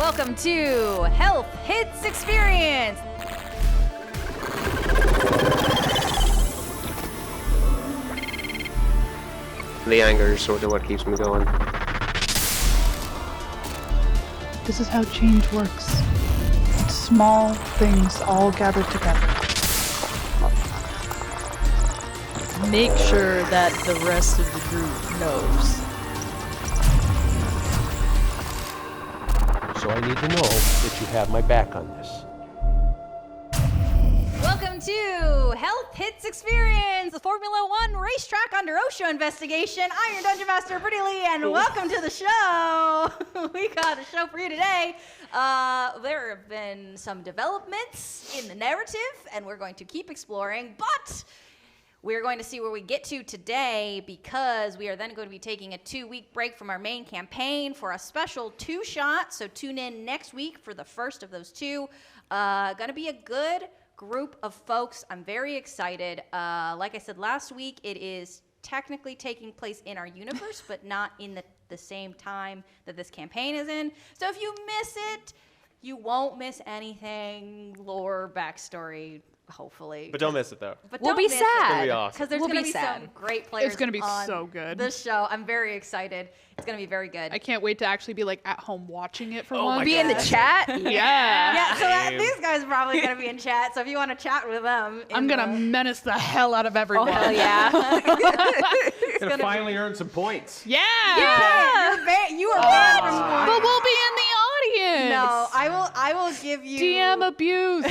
welcome to Health Hits Experience. The anger is sort of what keeps me going. This is how change works. Small things all gathered together. Make sure that the rest of the group knows. So I need to know that you have my back on this. Welcome to Health Hits Experience, the Formula One racetrack under OSHA investigation. I'm your Dungeon Master, Brittany Lee, and welcome to the show. We got a show for you today. There have been some developments in the narrative, and we're going to keep exploring, but we're going to see where we get to today because we are then going to be taking a 2-week break from our main campaign for a special 2-shot. So tune in next week for the first of those 2. Going to be a good group of folks. I'm very excited. Like I said last week, it is technically taking place in our universe, but not in the same time that this campaign is in. So if you miss it, you won't miss anything, lore, backstory, hopefully. But don't miss it, though. But We'll don't be miss sad. it, It's gonna be awesome. because there's We'll going to be be sad. some great players It's gonna be on so good. this show. I'm very excited. It's going to be very good. I can't wait to actually be like at home watching it for Oh once. my Be in the God. chat? Yeah. Yeah, so Same. these guys are probably going to be in chat. So if you want to chat with them, I'm gonna menace the hell out of everyone. Oh hell yeah! Gonna finally earn some points. Yeah. You are banned from But scoring. we'll be in the audience. No, I will give you DM abuse.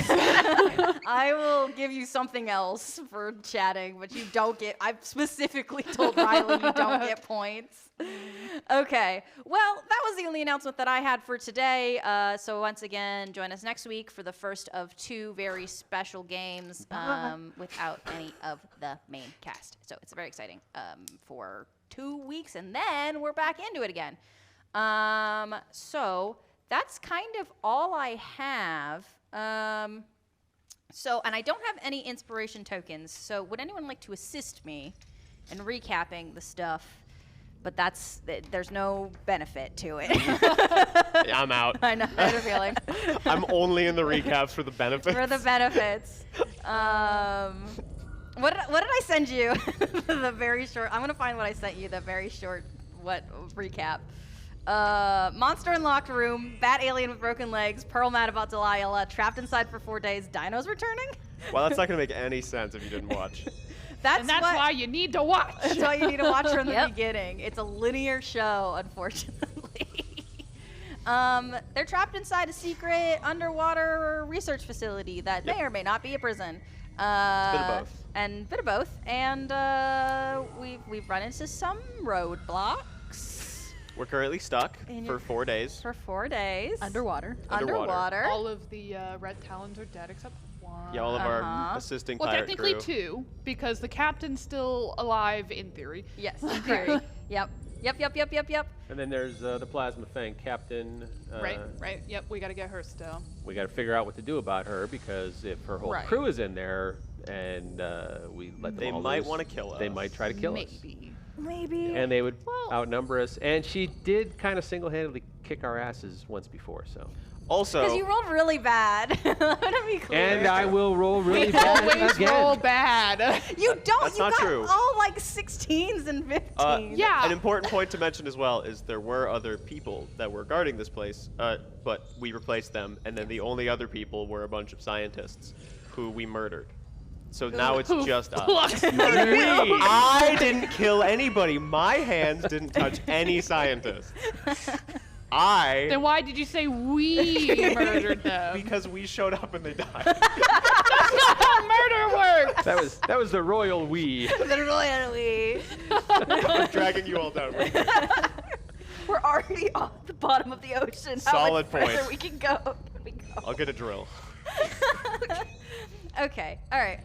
I will give you something else for chatting, but you don't get. I've specifically told Riley you don't get points. Okay. Well, that was the only announcement that I had for today. So once again, join us next week for the first of 2 very special games without any of the main cast. So it's very exciting for 2 weeks, and then we're back into it again. So that's kind of all I have. So, and I don't have any inspiration tokens. So would anyone like to assist me in recapping the stuff? But there's no benefit to it. Yeah, I'm out. I know, I had a feeling. I'm only in the recaps for the benefits. For the benefits. What did I send you? The very short, I'm gonna find what I sent you, the very short, recap. Monster in locked room, bat alien with broken legs, Pearl mad about Delilah, trapped inside for 4 days, dinos returning? Well, that's not going to make any sense if you didn't watch. And that's why you need to watch. That's why you need to watch from the Yep. beginning. It's a linear show, unfortunately. They're trapped inside a secret underwater research facility that may or may not be a prison. Bit of both. And bit of both. And we've run into some roadblocks We're currently stuck In for your- 4 days. for 4 days. Underwater. Underwater. All of the red talons are dead except one. Yeah, all of Uh-huh. our assisting Well, pirate technically crew. 2, because the captain's still alive in theory. Yes, in theory. Yep. And then there's the plasma thing, Captain. Right. Yep, we gotta get her still. We got to figure out what to do about her because if her whole Right. crew is in there and we let them They all might loose, want to kill us. They might try to kill us. Maybe. And they would outnumber us. And she did kind of single-handedly kick our asses once before, so. Also, Because you rolled really bad. I'm gonna be clear. And I will roll really bad Always again. roll bad. You don't. That's You not got true. all like 16s and 15s. Yeah. an important point to mention as well is there were other people that were guarding this place, but we replaced them, and then the only other people were a bunch of scientists who we murdered. So now it's just us. I didn't kill anybody. My hands didn't touch any scientists. Then why did you say we murdered them? Because we showed up and they died. That's not how murder works! That was the royal we. Literally. I'm dragging you all down. We're already off the bottom of the ocean. Solid How much further point. we can go? I'll get a drill. Okay. All right.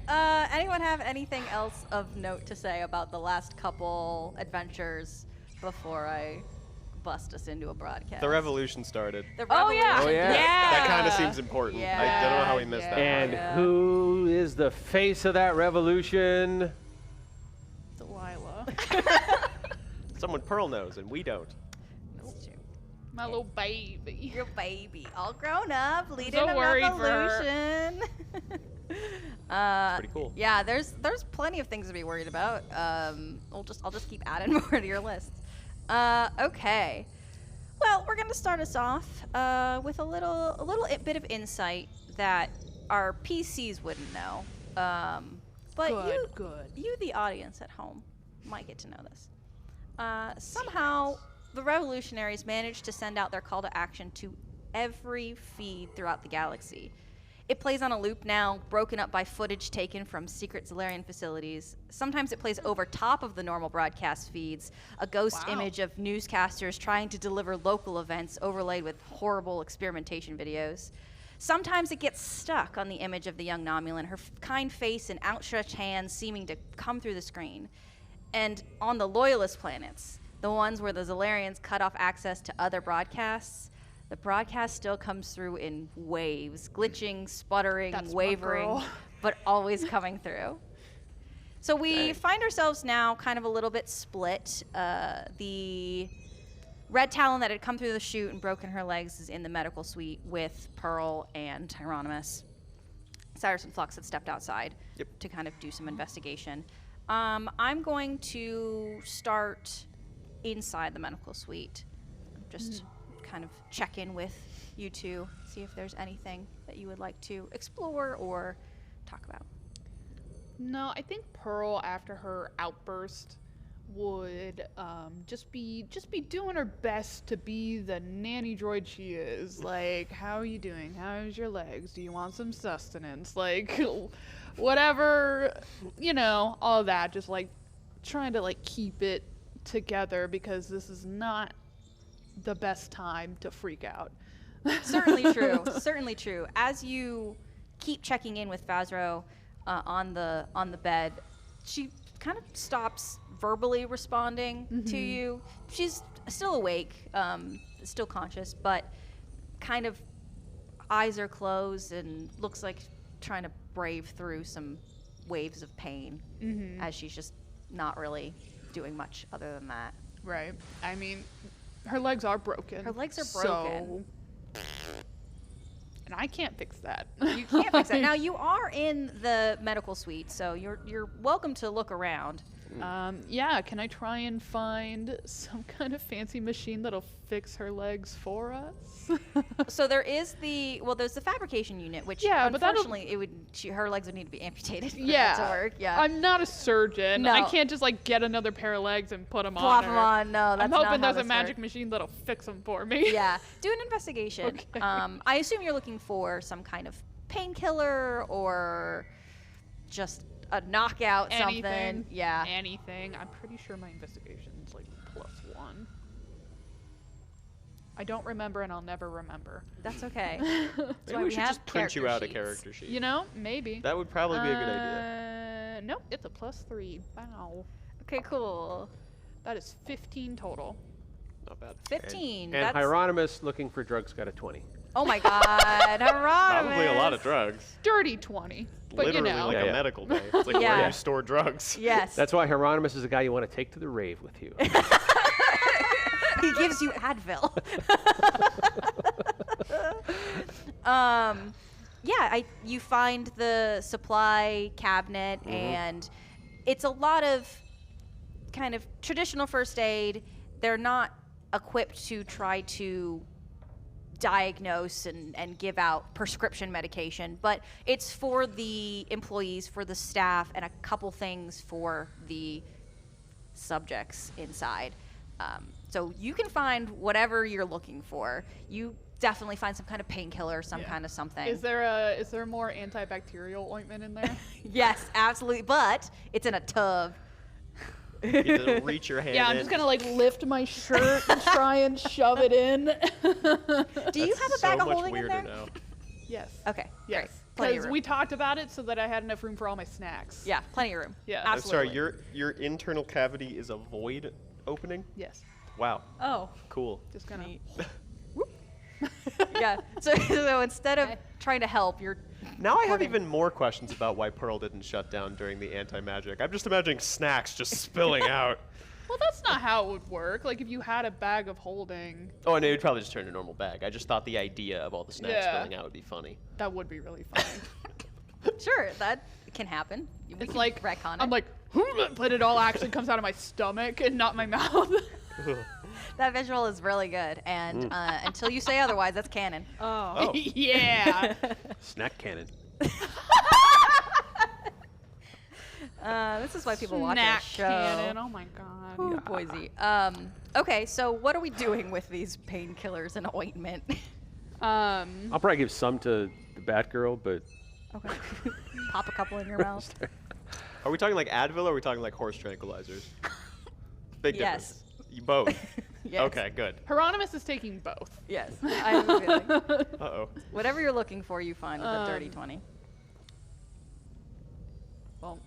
Anyone have anything else of note to say about the last couple adventures before I bust us into a broadcast? The revolution started. The Oh, yeah. revolution Oh, yeah. did That start. kind of seems important. I don't know how we missed that. And Yeah. who is the face of that revolution? Delilah. Someone Pearl knows and we don't. That's true. My little baby. Your baby, all grown up, leading so a worried for her. revolution. Pretty cool. Yeah, there's plenty of things to be worried about. I'll just keep adding more to your list. Okay. Well, we're gonna start us off with a little bit of insight that our PCs wouldn't know. But you, the audience at home, might get to know this. Somehow, the revolutionaries managed to send out their call to action to every feed throughout the galaxy. It plays on a loop now, broken up by footage taken from secret Zalarian facilities. Sometimes it plays over top of the normal broadcast feeds, a ghost image of newscasters trying to deliver local events overlaid with horrible experimentation videos. Sometimes it gets stuck on the image of the young Nomulan, her kind face and outstretched hands seeming to come through the screen. And on the Loyalist planets, the ones where the Zalarians cut off access to other broadcasts, the broadcast still comes through in waves, glitching, sputtering, wavering, but always coming through. So we find ourselves now kind of a little bit split. The Red Talon that had come through the chute and broken her legs is in the medical suite with Pearl and Hieronymus. Cyrus and Flux have stepped outside to kind of do some investigation. I'm going to start inside the medical suite. Just kind of check in with you two, see if there's anything that you would like to explore or talk about. No, I think Pearl, after her outburst, would just be doing her best to be the nanny droid she is. Like, how are you doing? How's your legs? Do you want some sustenance? Like, whatever, all that. Just like trying to like keep it together because this is not the best time to freak out. Certainly true. Certainly true. As you keep checking in with Fazro on the bed, she kind of stops verbally responding to you. She's still awake, still conscious, but kind of eyes are closed and looks like trying to brave through some waves of pain as she's just not really doing much other than that. Right. I mean, her legs are broken. Her legs are broken. And I can't fix that. You can't fix that. Now, you are in the medical suite, so you're welcome to look around. Yeah, can I try and find some kind of fancy machine that'll fix her legs for us? So there's the fabrication unit, which unfortunately her legs would need to be amputated for that to work. Yeah. I'm not a surgeon. No. I can't just like get another pair of legs and put them on Plop her. them on. No, that's I'm not hoping how there's a this magic works. machine that'll fix them for me. Yeah. Do an investigation. Okay. I assume you're looking for some kind of painkiller or just a knockout Anything. something. Yeah. Anything. I'm pretty sure my investigation's like +1. I don't remember and I'll never remember. That's okay. Maybe we should just print you out a character sheet. Maybe. That would probably be a good idea. Nope, it's a +3. Wow. Okay, cool. That is 15 total. Not bad. 15. And That's Hieronymus looking for drugs got a 20. Oh my God, Hieronymus. Probably a lot of drugs. Dirty 20. But Literally like Yeah, a yeah. medical bay. It's like Yeah. where you store drugs. Yes. That's why Hieronymus is a guy you want to take to the rave with you. He gives you Advil. You find the supply cabinet, and it's a lot of kind of traditional first aid. They're not equipped to try to diagnose and give out prescription medication, but it's for the employees, for the staff, and a couple things for the subjects inside. So you can find whatever you're looking for. You definitely find some kind of painkiller, some kind of something. Is there more antibacterial ointment in there? Yes, absolutely. But it's in a tub. You have to reach your hand Yeah, I'm in. just gonna like lift my shirt and try and shove it in. Do you have a bag so of much holding in weirder there? now. Yes. Okay. Yes. Great. Plenty of Because room. we talked about it so that I had enough room for all my snacks. Yeah, plenty of room. Yeah. I'm Absolutely. sorry, your internal cavity is a void opening? Yes. Wow. Oh. Cool. Just gonna. Yeah. So instead of trying to help, you're. Now I have even more questions about why Pearl didn't shut down during the anti-magic. I'm just imagining snacks just spilling out. Well, that's not how it would work. Like, if you had a bag of holding, Oh, and it would probably just turn to a normal bag. I just thought the idea of all the snacks Yeah. spilling out would be funny. that would be really funny. Sure, that can happen. We It's can like, retcon it. I'm like, but it all actually comes out of my stomach and not my mouth. That visual is really good, and until you say otherwise, that's canon. Oh. Yeah. Snack cannon. This is why people watch Snack our show. cannon. Oh my god. Ooh, Boise. Okay, so what are we doing with these painkillers and ointment? I'll probably give some to the Batgirl, but Okay. Pop a couple in your mouth. Are we talking like Advil or are we talking like horse tranquilizers? Big Yes. difference. You both. Yes. Okay, good. Hieronymus is taking both. Yes. I have a feeling. Uh-oh. Whatever you're looking for, you find with a dirty 20. Well,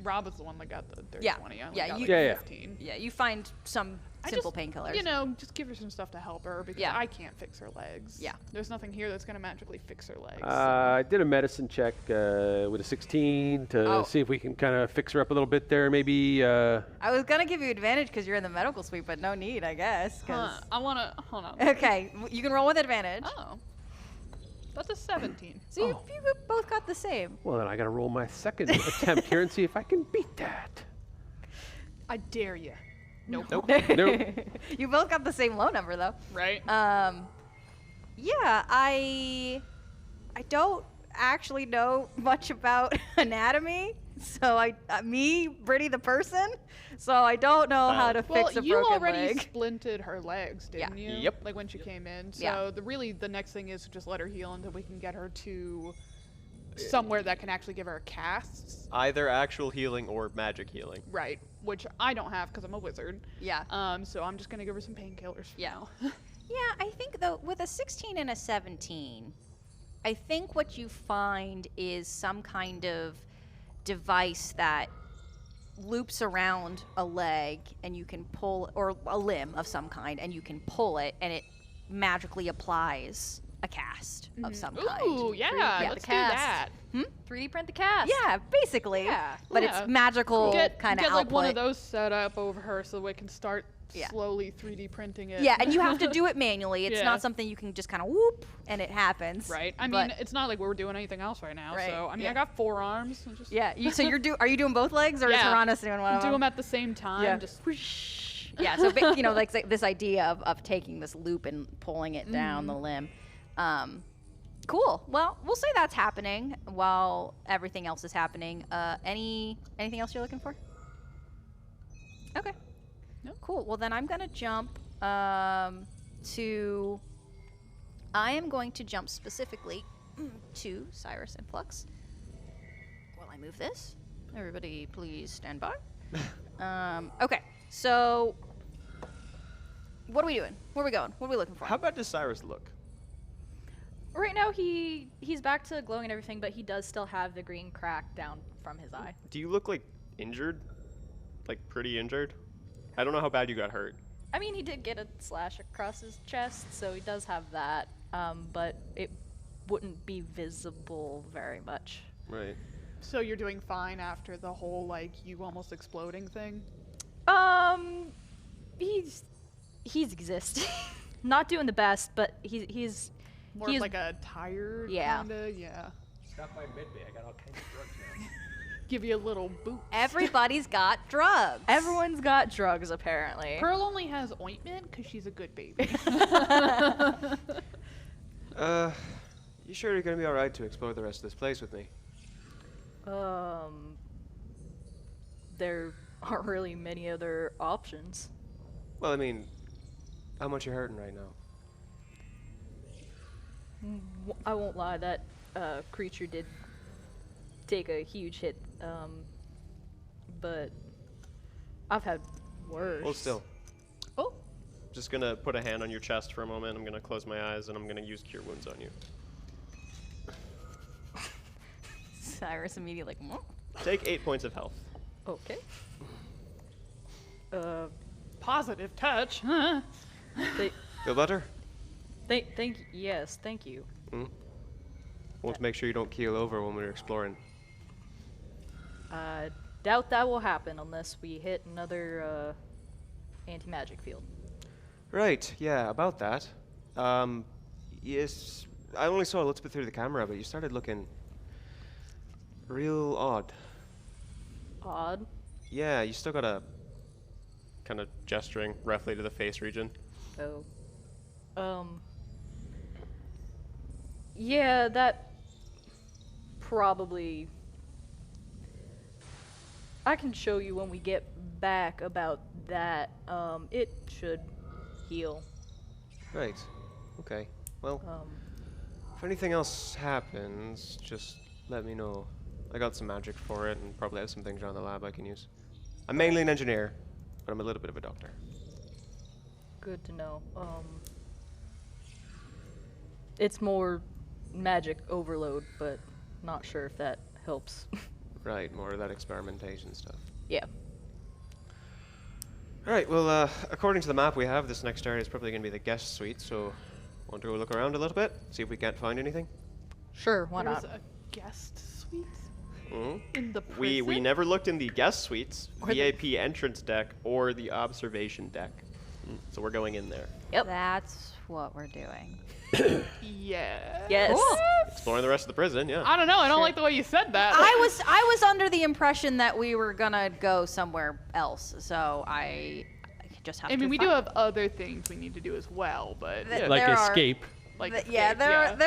Rob was the one that got the dirty Yeah. 20. I only Yeah, got you- like Yeah, yeah. 15. Yeah, you find some simple painkillers. You know, just give her some stuff to help her because Yeah. I can't fix her legs. Yeah. There's nothing here that's going to magically fix her legs. I did a medicine check with a 16 to Oh. see if we can kind of fix her up a little bit there. Maybe. I was gonna give you advantage because you're in the medical suite, but no need, I guess. 'cause- I want to, hold on. Okay, you can roll with advantage. Oh. That's a 17. So you both got the same. Well, then I got to roll my second attempt here and see if I can beat that. I dare you. Nope. Nope. You both got the same low number though. Right? Yeah, I don't actually know much about anatomy. So me, Brittany the person, so I don't know how to Well, fix a you broken already leg. splinted her legs, didn't you? Yep. Like when she came in. So Yeah. the next thing is to just let her heal until we can get her to somewhere that can actually give her casts. Either actual healing or magic healing. Right. Which I don't have because I'm a wizard. Yeah. So I'm just gonna give her some painkillers for Yeah. now. Yeah, I think though with a 16 and a 17, I think what you find is some kind of device that loops around a leg and you can pull, or a limb of some kind, and you can pull it and it magically applies a cast of some kind. Ooh, yeah, Yeah, let's the do cast. that. 3D print the cast. Yeah, basically. Yeah. But Yeah. it's magical Get kind of get output. like one of those set up over her so we can start Yeah. slowly 3D printing it. Yeah, and you have to do it manually. It's Yeah. not something you can just kind of whoop and it happens. Right. I But- mean, it's not like we're doing anything else right now. Right, So I mean, yeah. I got 4 arms. And just Yeah. So are you doing both legs, or is Yeah. Hieronymus doing one of do them? them at the same time. Yeah. Just Yeah. So you know, like this idea of taking this loop and pulling it down the limb. Cool. Well, we'll say that's happening while everything else is happening. Anything else you're looking for? Okay. No. Cool. Well, then I'm gonna jump to. I am going to jump specifically to Cyrus and Flux. While I move this, everybody, please stand by. Okay. So, what are we doing? Where are we going? What are we looking for? How bad does Cyrus look? Right now he's back to glowing and everything, but he does still have the green crack down from his eye. Do you look like injured? Like pretty injured? I don't know how bad you got hurt. I mean, he did get a slash across his chest, so he does have that, but it wouldn't be visible very much. Right. so you're doing fine after the whole like you almost exploding thing. He's existing. Not doing the best, but he's More he of is- like a tired Yeah. kinda. Yeah. Stop by midday. I got all kinds of drugs now. Give you a little boot. Everybody's got drugs. everyone's got drugs apparently. Pearl only has ointment because she's a good baby. You sure you're gonna be alright to explore the rest of this place with me? There aren't really many other options. Well, I mean, how much you hurting right now? I won't lie, that creature did take a huge hit, but I've had worse. Hold still. Oh. Just gonna put a hand on your chest for a moment. I'm gonna close my eyes and I'm gonna use Cure Wounds on you. Cyrus immediately like, "Mwah." Take 8 points of health. Okay. Positive touch. Feel better? Yes, thank you. We'll make sure you don't keel over when we're exploring. Doubt that will happen unless we hit another anti-magic field. Right, yeah, about that. Yes, I only saw a little bit through the camera, but you started looking real odd. Odd. Yeah, you still got a kind of gesturing roughly to the face region. Oh. Yeah, that probably. I can show you when we get back about that. It should heal. Right. Okay. Well, if anything else happens, just let me know. I got some magic for it and probably have some things around the lab I can use. I'm mainly an engineer, but I'm a little bit of a doctor. Good to know. It's more magic overload, but not sure if that helps. Right, more of that experimentation stuff. Yeah. Alright, well, according to the map we have, this next area is probably going to be the guest suite, so want to go look around a little bit, see if we can't find anything? Sure, why There's not? a guest suite Mm-hmm. in the We prison? never looked in the guest suites, Or the- VIP entrance deck, or the observation deck. So we're going in there. Yep. That's what we're doing. Yeah. Yes. Exploring the rest of the prison, yeah. I don't know. I don't like the way you said that. I was under the impression that we were gonna go somewhere else, so I just have I to. mean, we do find- have other things we need to do as well, but Th- Like there are- escape. like yeah, escape,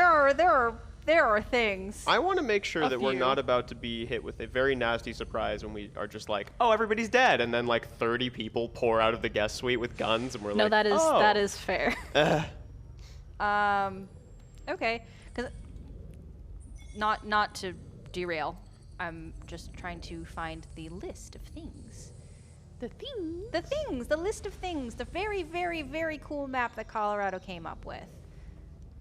there are things. I want to make sure A that we're few. not about to be hit with a very nasty surprise when we are just like, oh, everybody's dead, and then like 30 people pour out of the guest suite with guns, and we're No, like, that oh. is fair. Okay, because not to derail, I'm just trying to find the list of things. The thing. The list of things, the very, very, very cool map that Colorado came up with.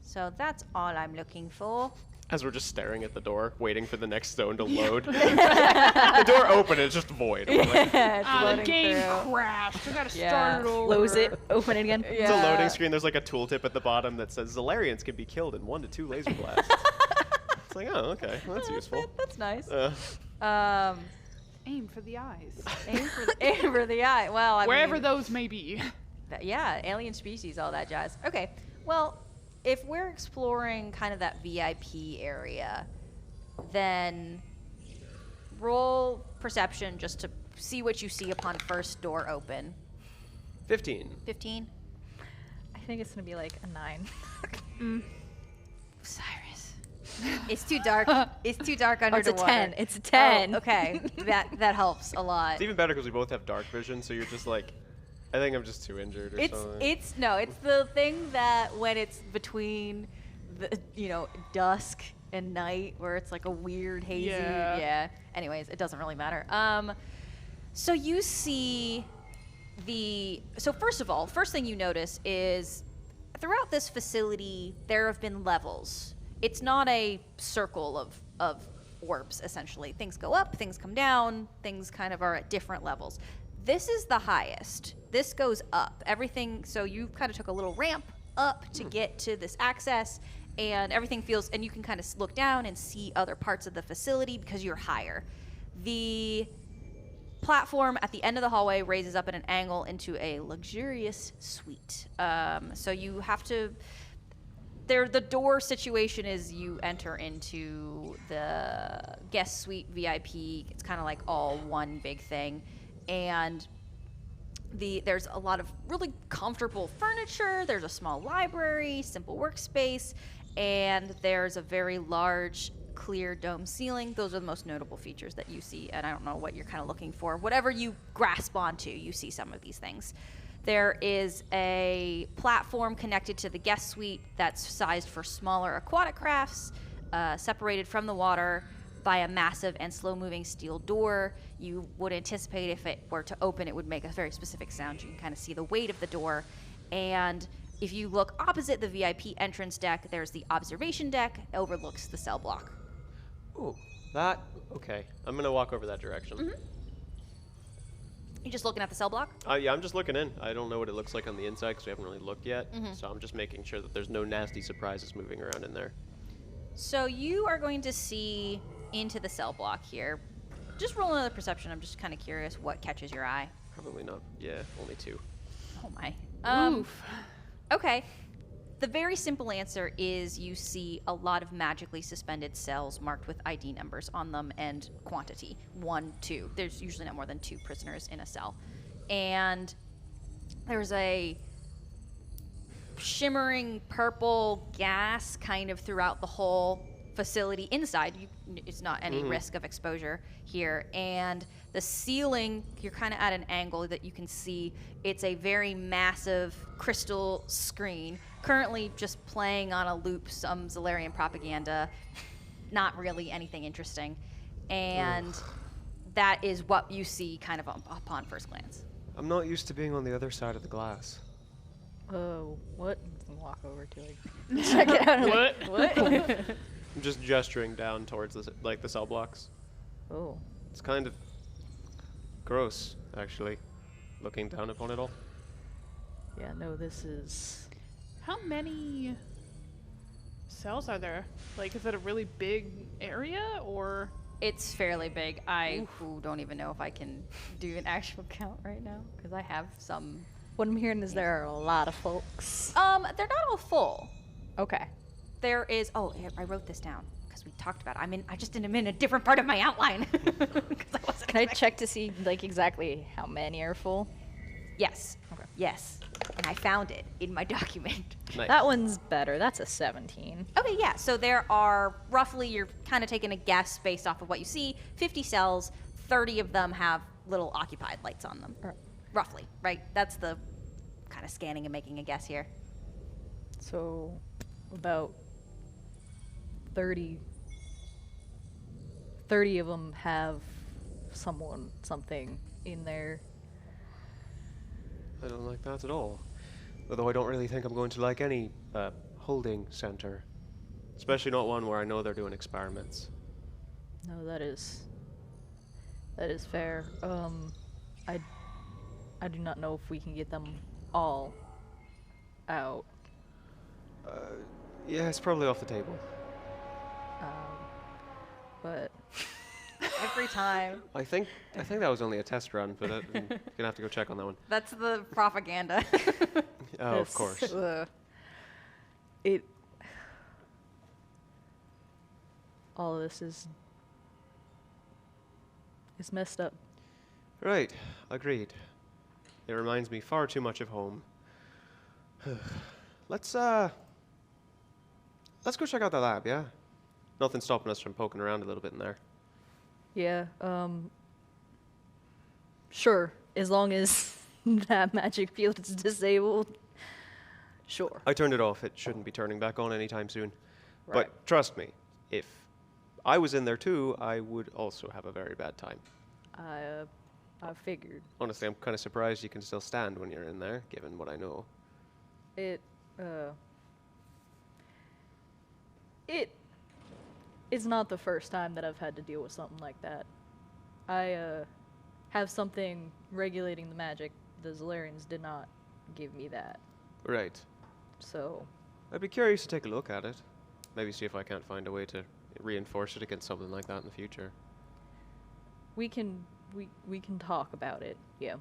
So that's all I'm looking for. As we're just staring at the door, waiting for the next zone to load. The door opened, it's just void. We're like, It's The loading game through. crashed. We gotta Yeah. start it over. Close it, open it again. It's a loading screen. There's like a tooltip at the bottom that says Zalarians can be killed in 1 to 2 laser blasts. It's like, oh, okay, well, that's useful. That's nice. Uh, Aim for the eyes. Aim for the eye. Well, I Wherever mean, those may be. yeah, alien species, all that jazz. Okay, well, if we're exploring kind of that VIP area, then roll perception just to see what you see upon first door open. 15. 15. I think it's gonna be like a 9. Cyrus. It's too dark. It's too dark under Oh, it's a the water. 10. It's a 10. Oh, okay, that helps a lot. It's even better because we both have dark vision, so you're just like, I think I'm just too injured or something. It's the thing that when it's between the dusk and night where it's like a weird hazy Yeah. Anyways, it doesn't really matter. So you see so first of all, first thing you notice is throughout this facility there have been levels. It's not a circle of orbs essentially. Things go up, things come down, things kind of are at different levels. This is the highest. This goes up. Everything, so you kind of took a little ramp up to get to this access, and everything feels, and you can kind of look down and see other parts of the facility because you're higher. The platform at the end of the hallway raises up at an angle into a luxurious suite. So you have to, the door situation is you enter into the guest suite VIP. It's kind of like all one big thing. And there's a lot of really comfortable furniture. There's a small library, simple workspace, and there's a very large clear dome ceiling. Those are the most notable features that you see, and I don't know what you're kind of looking for. Whatever you grasp onto, you see some of these things. There is a platform connected to the guest suite that's sized for smaller aquatic crafts, separated from the water by a massive and slow-moving steel door. You would anticipate if it were to open, it would make a very specific sound. You can kind of see the weight of the door. And if you look opposite the VIP entrance deck, there's the observation deck. It overlooks the cell block. Ooh, okay. I'm gonna walk over that direction. You just looking at the cell block? Yeah, I'm just looking in. I don't know what it looks like on the inside because we haven't really looked yet. So I'm just making sure that there's no nasty surprises moving around in there. So you are going to see into the cell block here. Just roll another perception. I'm just kind of curious what catches your eye. Probably not. Yeah, only 2. Oh my. Oof. Okay. The very simple answer is you see a lot of magically suspended cells marked with ID numbers on them and quantity. 1, 2. There's usually not more than 2 prisoners in a cell. And there's a shimmering purple gas kind of throughout the whole facility inside. It's not any risk of exposure here. And the ceiling, you're kind of at an angle that you can see. It's a very massive crystal screen, currently just playing on a loop some Zalarian propaganda. Not really anything interesting. And that is what you see kind of upon first glance. I'm not used to being on the other side of the glass. Oh, what? Walk over to it. Check it out. What? I'm just gesturing down towards the cell blocks. Oh. It's kind of gross, actually, looking down upon it all. Yeah, no, this is... How many cells are there? Like, is it a really big area, or? It's fairly big. I don't even know if I can do an actual count right now because I have some. What I'm hearing is there are a lot of folks. They're not all full. Okay. There is. Oh, here, I wrote this down because we talked about it. I just am in a different part of my outline. 'Cause I wasn't Can I expecting- check to see, like, exactly how many are full? Yes. Okay. Yes. And I found it in my document. Nice. That one's better. That's a 17. Okay, yeah. So there are roughly, you're kind of taking a guess based off of what you see, 50 cells. 30 of them have little occupied lights on them. Right. Roughly, right? That's the kind of scanning and making a guess here. So, about 30 of them have something in there. I don't like that at all. Although I don't really think I'm going to like any holding center. Especially not one where I know they're doing experiments. No, that is fair. I do not know if we can get them all out. Yeah, it's probably off the table. But Every time. I think that was only a test run, but I'm gonna have to go check on that one. That's the propaganda. Oh, of This- course. all of this is messed up. Right, agreed. It reminds me far too much of home. Let's go check out the lab, yeah? Nothing's stopping us from poking around a little bit in there. Yeah, sure, as long as that magic field is disabled. Sure. I turned it off. It shouldn't be turning back on anytime soon. Right. But trust me, if I was in there too, I would also have a very bad time. I figured Honestly, I'm kind of surprised you can still stand when you're in there, given what I know. it is not the first time that I've had to deal with something like that. I have something regulating the magic. The Zalarians did not give me that, Right. so I'd be curious to take a look at it. Maybe see if I can't find a way to reinforce it against something like that in the future. we can talk about it. Yeah.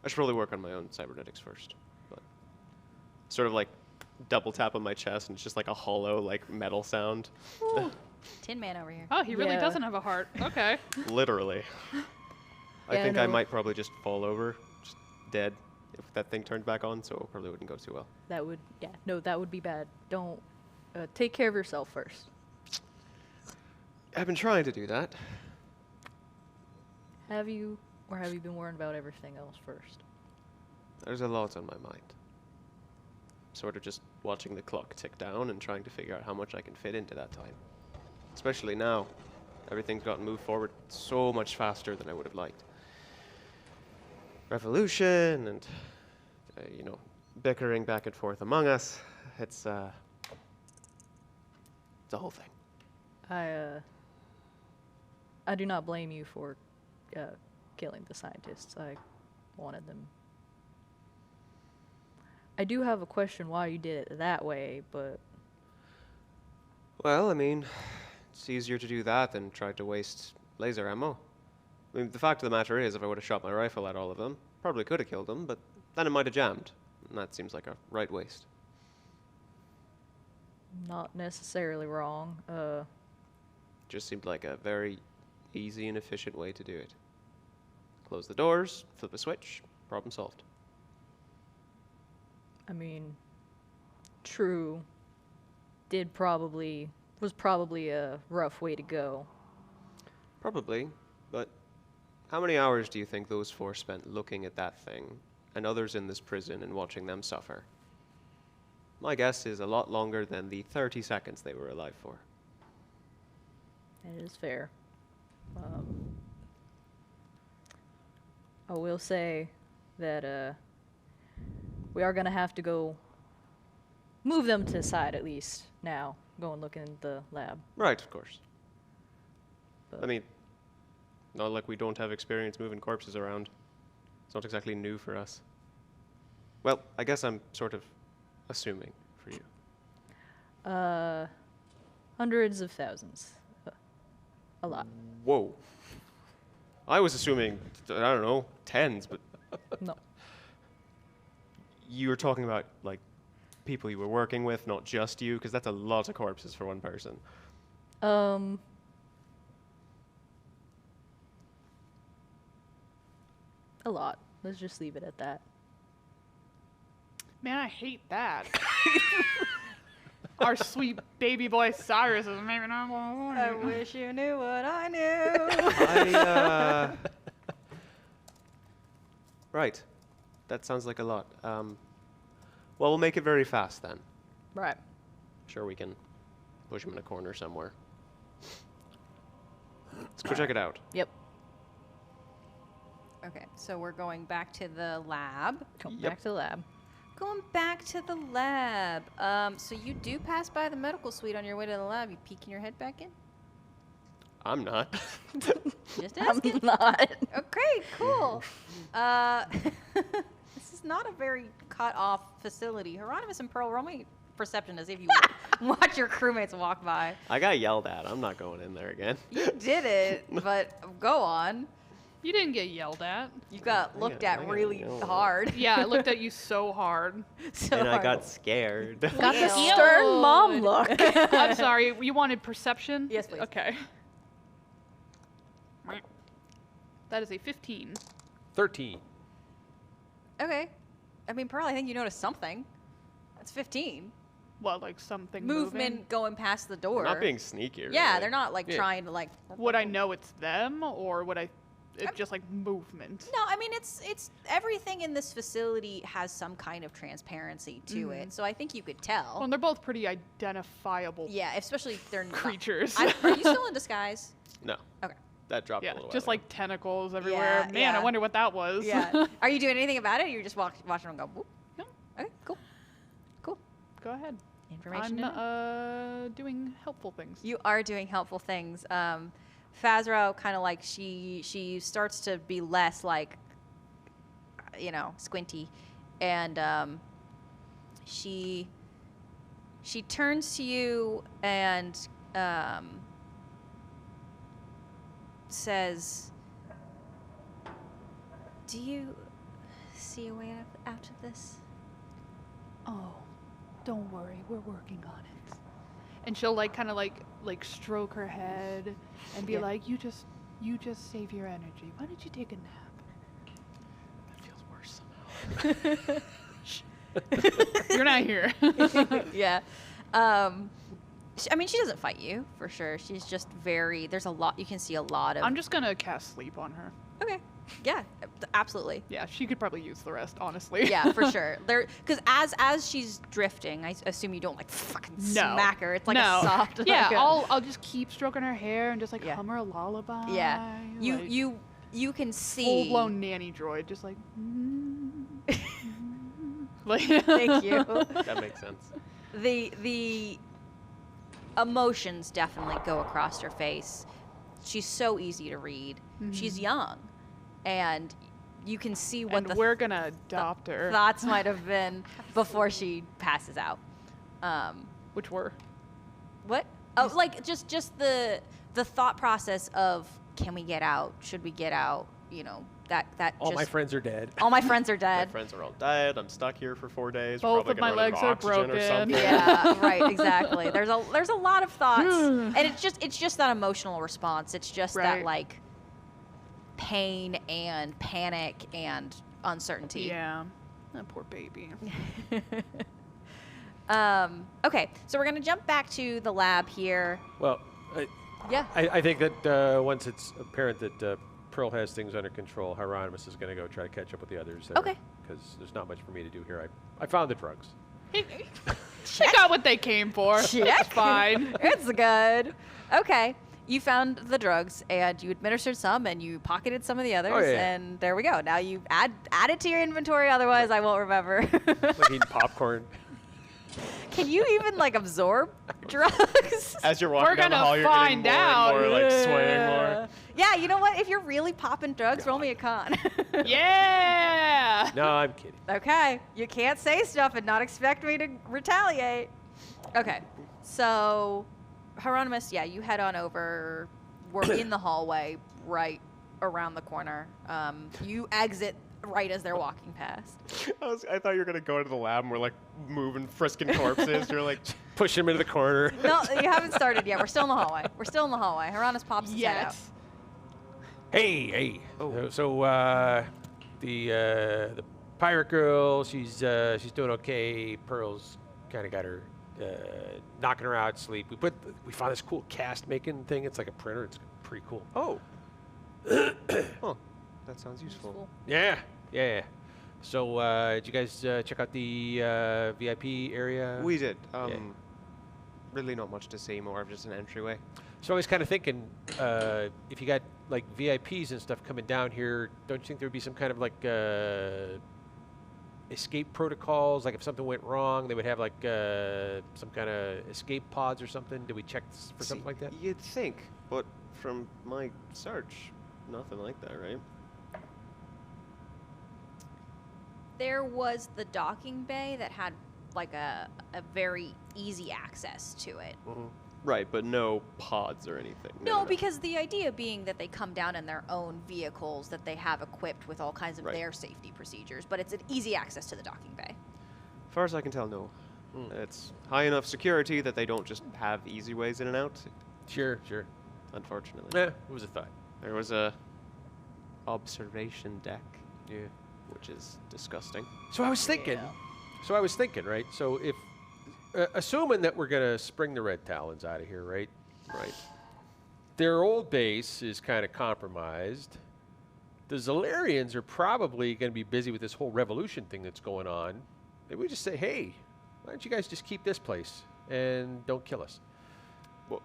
I should probably work on my own cybernetics first. But sort of like double tap on my chest and it's just like a hollow like metal sound. Tin Man over here. Oh, he really Yeah. doesn't have a heart. Okay. Literally. I Yeah, think I no. might probably just fall over, just dead, if that thing turned back on, so it probably wouldn't go too well. That would that would be bad. Don't take care of yourself first. I've been trying to do that. Have you been worrying about everything else first? There's a lot on my mind. Sort of just watching the clock tick down and trying to figure out how much I can fit into that time. Especially now. Everything's gotten moved forward so much faster than I would have liked. Revolution and, bickering back and forth among us. It's a whole thing. I do not blame you for killing the scientists. I wanted them. I do have a question why you did it that way, but Well, I mean, it's easier to do that than try to waste laser ammo. I mean, the fact of the matter is, if I would have shot my rifle at all of them, probably could have killed them, but then it might have jammed. And that seems like a right waste. Not necessarily wrong. Just seemed like a very easy and efficient way to do it. Close the doors, flip a switch, problem solved. I mean, true. Was probably a rough way to go. Probably, but how many hours do you think those 4 spent looking at that thing and others in this prison and watching them suffer? My guess is a lot longer than the 30 seconds they were alive for. It is fair. I will say that we are gonna have to go move them to the side at least now. Go and look in the lab. Right, of course. But I mean, not like we don't have experience moving corpses around. It's not exactly new for us. Well, I guess I'm sort of assuming for you. hundreds of thousands. A lot. Whoa. I was assuming, I don't know, tens, but No. you were talking about, like, people you were working with, not just you, because that's a lot of corpses for one person. A lot. Let's just leave it at that. Man, I hate that. Our sweet baby boy Cyrus is maybe not going I wish you knew what I knew. Right. That sounds like a lot. Well, we'll make it very fast then. Right. Sure, we can push him in a corner somewhere. Let's go check it out. Yep. Okay, so we're going back to the lab. Come Yep. back to the lab. Going back to the lab. So you do pass by the medical suite on your way to the lab. You peeking your head back in? I'm not. Just I'm asking. not. Okay, cool. This is not a very cut off facility. Hieronymus and Pearl, roll me perception as if you watch your crewmates walk by. I got yelled at. I'm not going in there again. You did it, but go on. You didn't get yelled at. You got looked I at got really yelled at. hard. Yeah, I looked at you so hard. So And I hard. got scared. Got the Ew. stern mom look. I'm sorry, you wanted perception? Yes, please. Okay. That is a 15. 13. Okay. I mean, Pearl, I think you noticed something. That's 15. Well, like something Movement moving. going past the door. Not being sneaky. Yeah, really. they're not like Yeah. trying to like. Would I know it's them, or would I? It's just like movement. No, I mean it's everything in this facility has some kind of transparency to it, so I think you could tell. Well, and they're both pretty identifiable Yeah, especially if they're not- creatures. Are you still in disguise? No. Okay. That dropped yeah, a little just while like tentacles everywhere. Yeah, Man, yeah. I wonder what that was. Yeah. Are you doing anything about it? Or you're just watching them go. Whoop? No. Okay. Cool. Cool. Go ahead. Information. I'm in it. doing helpful things. You are doing helpful things. Fazro kind of like she starts to be less like, squinty, and she turns to you and says, "Do you see a way out of this?" Oh, don't worry, we're working on it. And she'll kind of stroke her head and be Yeah. like, you just save your energy. Why don't you take a nap? That feels worse somehow. You're not here. Yeah. She doesn't fight you for sure. She's just there's a lot, you can see a lot of. I'm just gonna cast sleep on her. Okay. Yeah, absolutely. Yeah, she could probably use the rest, honestly. Yeah, for sure. Because as she's drifting, I assume you don't fucking smack her. It's like no. a soft. Yeah, like a- I'll just keep stroking her hair and just Yeah. hum her a lullaby. Yeah. like, You can see. full blown nanny droid, just like. like Thank you. That makes sense. The emotions definitely go across her face. She's so easy to read. She's young, and you can see what And the we're gonna adopt her. thoughts might have been before she passes out. Which were. What? Oh, like just the thought process of, can we get out? Should we get out? you know, that All just, my friends are dead. all my friends are My dead. friends are all dead. I'm stuck here for 4 days. We're Both probably of my gonna run out legs are oxygen or broken. something. Yeah, right, exactly. There's a lot of thoughts, and it's just that emotional response. It's just that Right. like pain and panic and uncertainty. Yeah. That poor baby. Okay, so we're gonna jump back to the lab here. Well, Yeah. I think that once it's apparent that Pearl has things under control, Hieronymus is going to go try to catch up with the others. Okay. Because there's not much for me to do here. I found the drugs. They got what they came for. Check. It's fine. It's good. Okay. You found the drugs and you administered some and you pocketed some of the others, Oh, yeah. and there we go. Now you add it to your inventory, otherwise I won't remember. Like eating popcorn. Can you even like absorb drugs? As you're walking We're down the gonna hall, you're getting find more out. and more like swaying more. Yeah, you know what? If you're really popping drugs, roll me a con. Yeah. No, I'm kidding. Okay, you can't say stuff and not expect me to retaliate. Okay, so Hieronymus, yeah, you head on over. We're in the hallway right around the corner. You exit right as they're walking past. I thought you were gonna go into the lab and we're like moving, frisking corpses. You're like, Push him into the corner. No, you haven't started yet. We're still in the hallway. We're still in the hallway. Hieronymus pops his head out. Yes. Hey. Oh. So the pirate girl, she's doing okay. Pearl's kind of got her knocking her out sleep. We found this cool cast making thing. It's like a printer. It's pretty cool. oh, oh, that sounds useful. Yeah. So did you guys check out the VIP area? We did. Yeah. Really not much to see, more of just an entryway. So I was kind of thinking, if you got like VIPs and stuff coming down here, don't you think there would be some kind of like escape protocols? Like if something went wrong, they would have like some kind of escape pods or something. Did we check for something like that? You'd think, but from my search, nothing like that, right? There was the docking bay that had like a very easy access to it. Right, but no pods or anything. No, because the idea being that they come down in their own vehicles that they have equipped with all kinds of Right. their safety procedures, but it's an easy access to the docking bay. As far as I can tell, no. It's high enough security that they don't just have easy ways in and out, Sure. unfortunately. Yeah, it was a thought. There was a observation deck, Yeah. which is disgusting. So I was thinking, right? So if, assuming that we're gonna spring the Red Talons out of here, right? Right. Their old base is kind of compromised. The Zalarians are probably going to be busy with this whole revolution thing that's going on. Maybe we just say, hey, why don't you guys just keep this place and don't kill us? Well,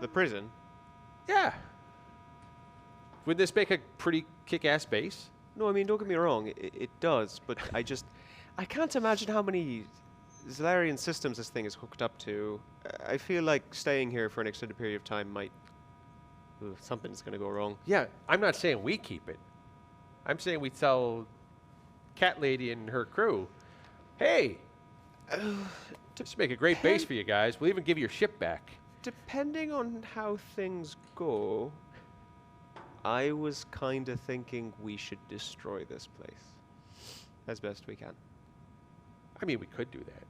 the prison. Yeah. Wouldn't this make a pretty kick-ass base? No, I mean, don't get me wrong, it does, but I can't imagine how many Zalarian systems this thing is hooked up to. I feel like staying here for an extended period of time might... Ooh, something's going to go wrong. Yeah, I'm not saying we keep it. I'm saying we tell Cat Lady and her crew, hey, just make a great base for you guys. We'll even give you your ship back. Depending on how things go, I was kind of thinking we should destroy this place as best we can. I mean, we could do that.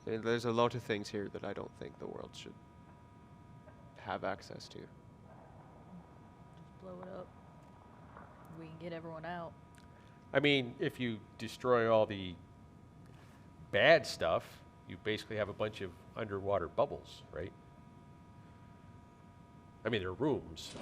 I mean, there's a lot of things here that I don't think the world should have access to. Just blow it up. We can get everyone out. I mean, if you destroy all the bad stuff, you basically have a bunch of underwater bubbles, right? I mean, they're rooms.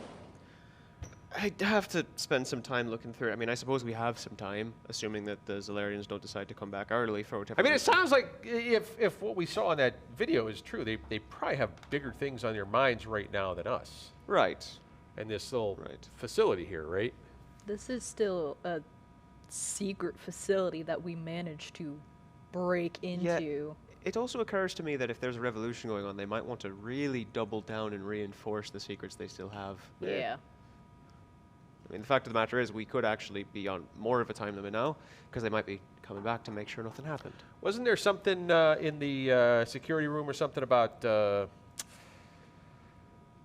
I'd have to spend some time looking through it. I mean, I suppose we have some time, assuming that the Zalarians don't decide to come back early for whatever I mean, it reason. sounds like if what we saw in that video is true, they probably have bigger things on their minds right now than us. Right. And this little Right. facility here, right? This is still a secret facility that we managed to break into. It also occurs to me that if there's a revolution going on, they might want to really double down and reinforce the secrets they still have. Yeah. I mean, the fact of the matter is, we could actually be on more of a time limit now, because they might be coming back to make sure nothing happened. Wasn't there something in the security room or something about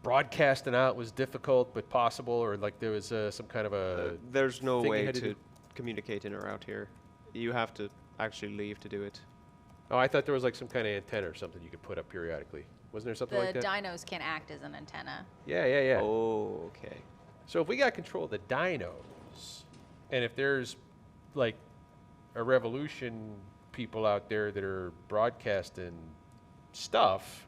broadcasting out was difficult but possible, or like there was some kind of a There's no thing you way had to to do? communicate in or out here. You have to actually leave to do it. Oh, I thought there was like some kind of antenna or something you could put up periodically. Wasn't there something The like that? dinos can act as an antenna. Yeah. Oh, okay. So if we got control of the dinos, and if there's like a revolution people out there that are broadcasting stuff,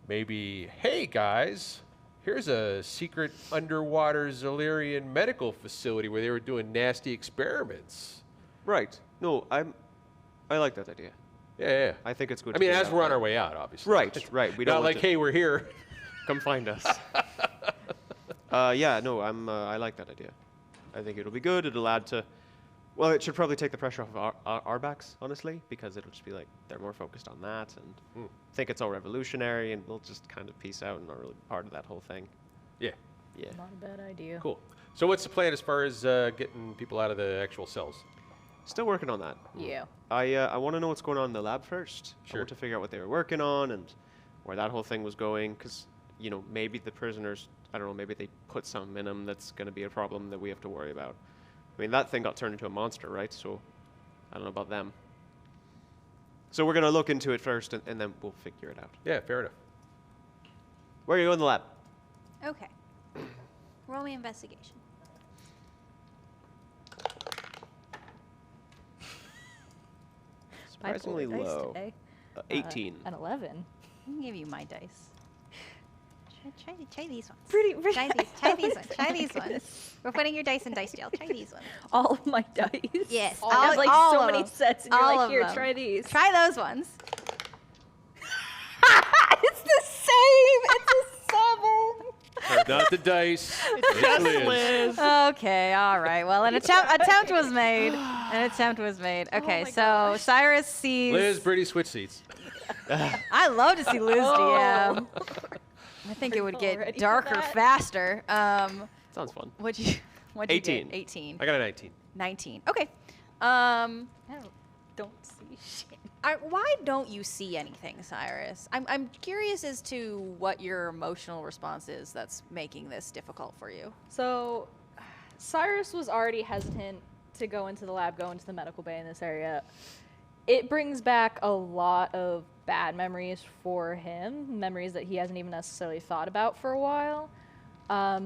maybe, hey guys, here's a secret underwater Zalarian medical facility where they were doing nasty experiments. Right. No, I like that idea. Yeah. I think it's good. I to mean, get as out we're on there. our way out, obviously. Right. We don't Not want like, to hey, we're here. come find us. Yeah. No, I like that idea. I think it'll be good. It'll add to. Well, it should probably take the pressure off of our backs, honestly, because it'll just be like they're more focused on that and think it's all revolutionary, and we'll just kind of peace out and not really be part of that whole thing. Yeah. Yeah. Not a bad idea. Cool. So what's the plan as far as getting people out of the actual cells? Still working on that. Yeah. I want to know what's going on in the lab first. I Sure. want to figure out what they were working on and where that whole thing was going, because maybe the prisoners, I don't know, maybe they put something in them that's going to be a problem that we have to worry about. I mean, that thing got turned into a monster, right? So I don't know about them. So we're going to look into it first, and then we'll figure it out. Yeah, fair enough. Where are you in the lab? Okay. Roll me investigation. Surprisingly I pulled a dice low. today. 18. An 11. I can give you my dice. Try these ones. Pretty. Try these ones. Try these ones. We're putting your dice in dice jail. Try these ones. All of my dice. Yes, I have like all so of many them. sets, and you're All like, of here, them. try these. Try those ones. It's the same. It's a 7. Not the dice. Just Liz. Okay, all right. Well, an attempt was made. An attempt was made. Okay, my so gosh. Cyrus sees. Liz, Brittany, switch seats. I love to see Liz DM. Oh. I think it would Are you all get ready for darker that? faster. Sounds fun. What'd you 18. get? 18. I got a 19. 19. Okay. I don't see shit. Why don't you see anything, Cyrus? I'm curious as to what your emotional response is that's making this difficult for you. So, Cyrus was already hesitant to go into the lab, go into the medical bay in this area. It brings back a lot of bad memories for him, memories that he hasn't even necessarily thought about for a while.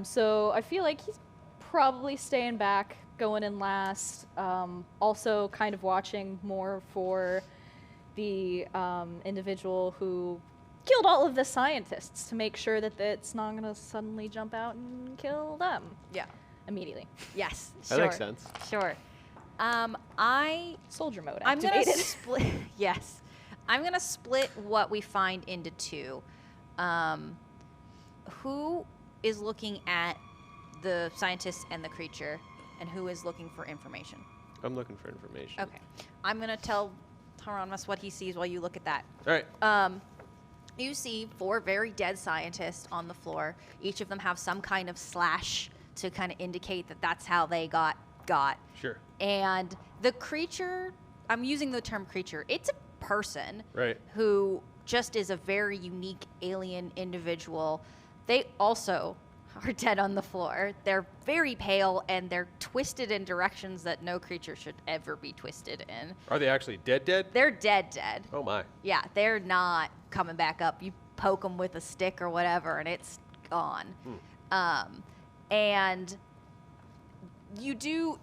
So I feel like he's probably staying back, going in last. Also kind of watching more for the individual who killed all of the scientists to make sure that it's not going to suddenly jump out and kill them Yeah. immediately. Yes. That makes sense. Sure. Soldier mode I'm gonna activated. split. Yes, I'm gonna split what we find into two. Who is looking at the scientist and the creature, and who is looking for information? I'm looking for information. Okay, I'm gonna tell Hieronymus what he sees while you look at that. All right. You see 4 very dead scientists on the floor. Each of them have some kind of slash to kind of indicate that that's how they got. Sure. And the creature, I'm using the term creature, it's a person Right. who just is a very unique alien individual. They also are dead on the floor. They're very pale and they're twisted in directions that no creature should ever be twisted in. Are they actually dead? They're dead. Oh my. Yeah, they're not coming back up. You poke them with a stick or whatever and it's gone. And you do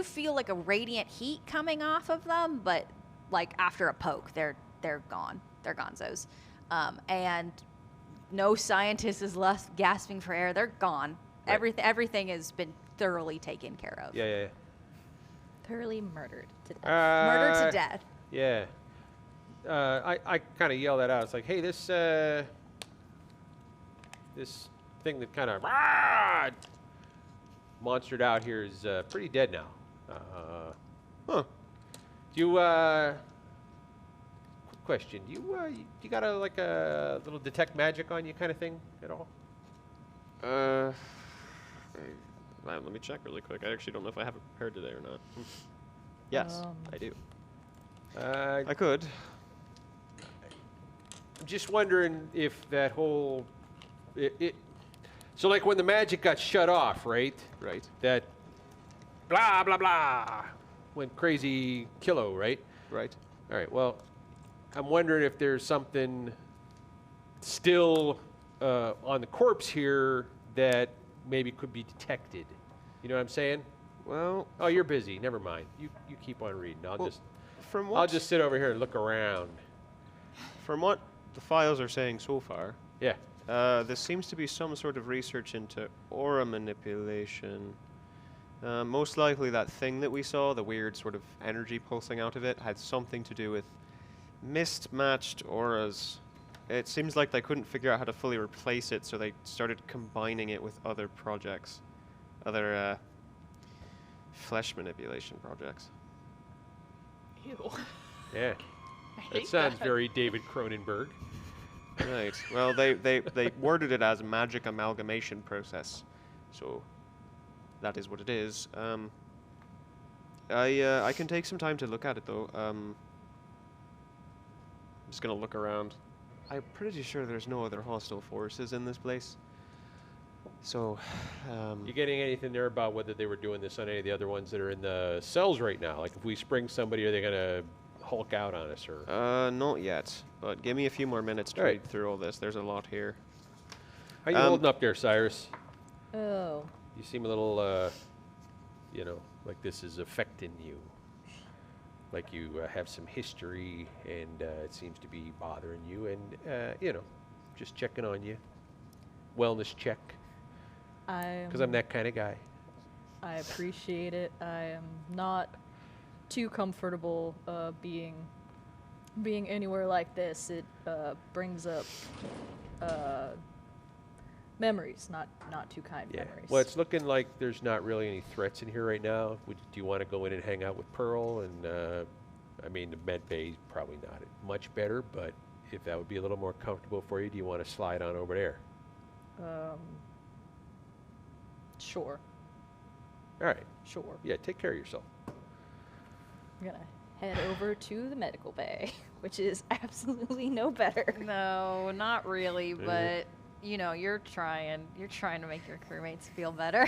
feel like a radiant heat coming off of them, but like after a poke, they're gone. They're gonzos. And no scientist is left gasping for air. They're gone. Right. Everything has been thoroughly taken care of. Yeah. Thoroughly murdered to death. Murdered to death. Yeah. I kind of yell that out. It's like, hey, this thing that kind of monstered out here is pretty dead now. Huh. Do you, quick question. Do you got a little detect magic on you kind of thing at all? Let me check really quick. I actually don't know if I have it prepared today or not. Yes, I do. I could. I'm just wondering if that whole So like when the magic got shut off, right? Right. That blah blah blah went crazy kilo, right? Right. All right. Well, I'm wondering if there's something still on the corpse here that maybe could be detected. You know what I'm saying? Well, Oh, you're busy. Never mind. You keep on reading. well, from I'll what just sit over here and look around. from what the files are saying so far, Yeah. there seems to be some sort of research into aura manipulation. Most likely that thing that we saw, the weird sort of energy pulsing out of it, had something to do with mismatched auras. It seems like they couldn't figure out how to fully replace it, so they started combining it with other projects. Other flesh manipulation projects. Ew. Yeah. I hate That sounds that. very David Cronenberg. Right. Well, they worded it as magic amalgamation process, so that is what it is. I can take some time to look at it though. I'm just gonna look around. I'm pretty sure there's no other hostile forces in this place. So, You getting anything there about whether they were doing this on any of the other ones that are in the cells right now? Like if we spring somebody, are they gonna Hulk out on us or? not yet. But give me a few more minutes to All right. read through all this. There's a lot here. How you holding up there, Cyrus? Oh. You seem a little, like this is affecting you. Like you have some history and it seems to be bothering you and, just checking on you. Wellness check. Because I'm that kind of guy. I appreciate it. I am not too comfortable being anywhere like this. It brings up memories, not too kind memories. Well, it's looking like there's not really any threats in here right now. Do you want to go in and hang out with Pearl? And the med bay is probably not much better, but if that would be a little more comfortable for you, do you want to slide on over there? Sure. All right. Sure. Yeah, take care of yourself. I'm gonna head over to the medical bay, which is absolutely no better. No, not really, but you're trying to make your crewmates feel better.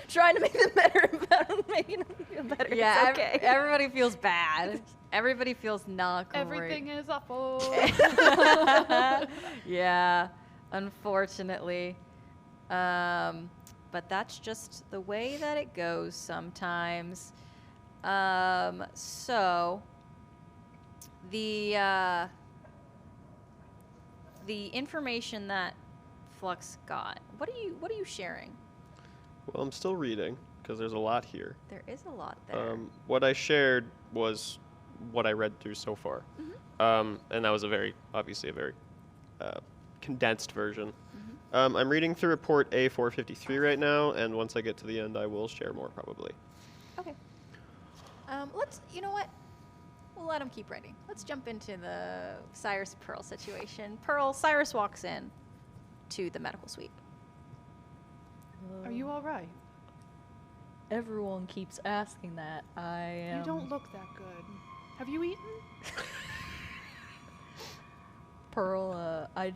Trying to make them better about making them feel better. Yeah, It's okay. everybody feels bad. Everybody feels not great. Everything is awful. Yeah, unfortunately. But that's just the way that it goes sometimes. So the information that Flux got, what are you sharing? Well, I'm still reading because there's a lot here. There is a lot there. What I shared was what I read through so far, and that was obviously a very condensed version. I'm reading through report A453 right now, and once I get to the end, I will share more probably. Okay. You know what? We'll let him keep writing. Let's jump into the Cyrus Pearl situation. Cyrus walks in to the medical suite. Are you all right? Everyone keeps asking that. I am. You don't look that good. Have you eaten? Pearl, I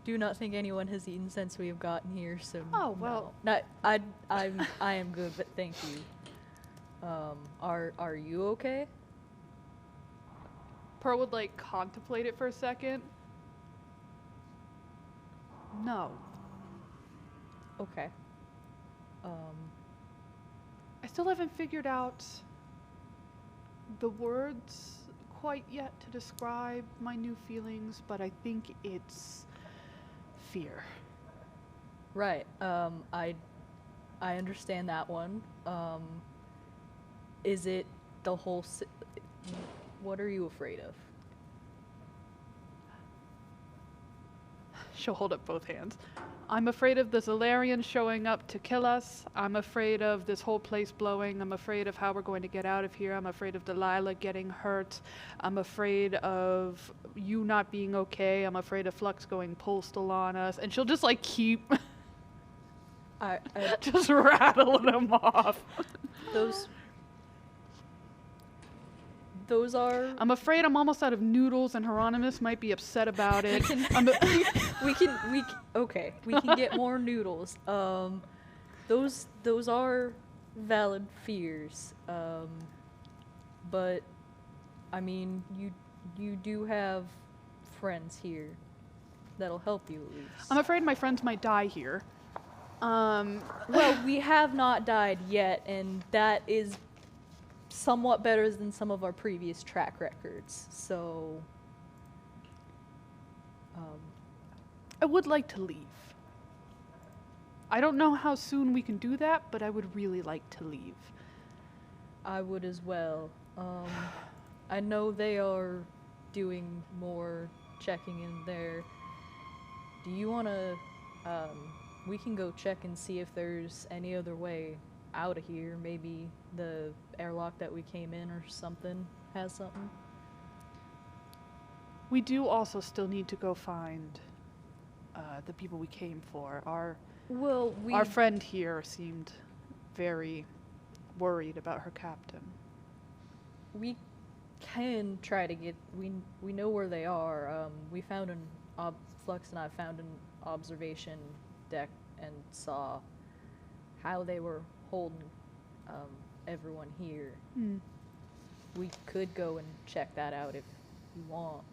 do not think anyone has eaten since we have gotten here, so Oh, well. no. I am good, but thank you. Are you okay? Pearl would contemplate it for a second. No. Okay. I still haven't figured out the words quite yet to describe my new feelings, but I think it's fear. Right. I understand that one. Is it the whole what are you afraid of? She'll hold up both hands. I'm afraid of the Zalarian showing up to kill us. I'm afraid of this whole place blowing. I'm afraid of how we're going to get out of here. I'm afraid of Delilah getting hurt. I'm afraid of you not being okay. I'm afraid of Flux going postal on us. And she'll just keep I just rattling them off. those those are. I'm afraid I'm almost out of noodles, and Hieronymus might be upset about it. Okay, we can get more noodles. Those are valid fears. But I mean, you do have friends here that'll help you at least. I'm afraid my friends might die here. Well, we have not died yet, and that is somewhat better than some of our previous track records. So, I would like to leave. I don't know how soon we can do that, but I would really like to leave. I would as well. I know they are doing more checking in there. Do you want to, we can go check and see if there's any other way out of here. Maybe the airlock that we came in or something has something. We do also still need to go find the people we came for. Our friend here seemed very worried about her captain. We can try to get. We know where they are. We found Flux and I found an observation deck and saw how they were holding everyone here. We could go and check that out if you want.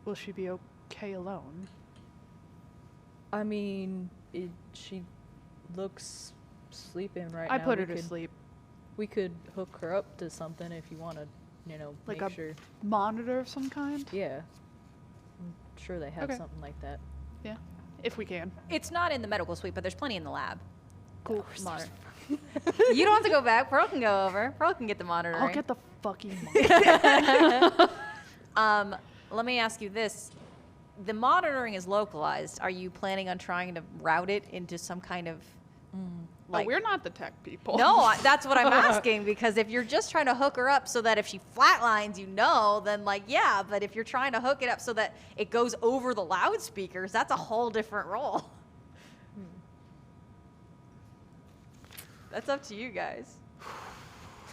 Will she be okay alone? I mean, she looks sleeping right now. I put her to sleep. We could hook her up to something if you want to, Like make a sure. monitor of some kind? Yeah. I'm sure they have Okay. something like that. Yeah, if we can. It's not in the medical suite, but there's plenty in the lab. Cool. Monitor. You don't have to go back. Pearl can go over. Pearl can get the monitoring. I'll get the fucking monitor. Let me ask you this. The monitoring is localized. Are you planning on trying to route it into some kind of Like, we're not the tech people. No, that's what I'm asking, because if you're just trying to hook her up so that if she flatlines, then yeah, but if you're trying to hook it up so that it goes over the loudspeakers, that's a whole different role. That's up to you guys.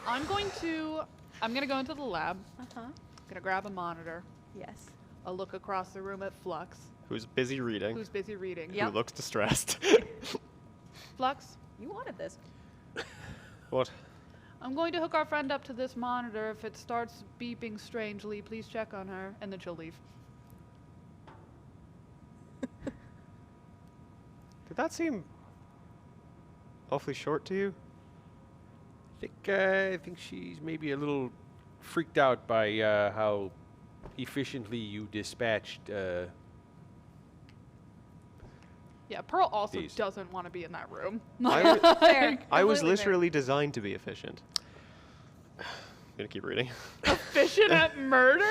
I'm going to go into the lab. Uh-huh. I'm gonna grab a monitor. Yes. I'll look across the room at Flux, Who's busy reading? who's busy reading. Yep. Who looks distressed? Flux, You wanted this. What? I'm going to hook our friend up to this monitor. If it starts beeping strangely, please check on her, and then she'll leave. Did that seem awfully short to you? I think she's maybe a little freaked out by how efficiently you dispatched. Yeah, Pearl also These. doesn't want to be in that room. Fair. I was Completely fair. literally designed to be efficient. I'm gonna keep reading. Efficient at murder?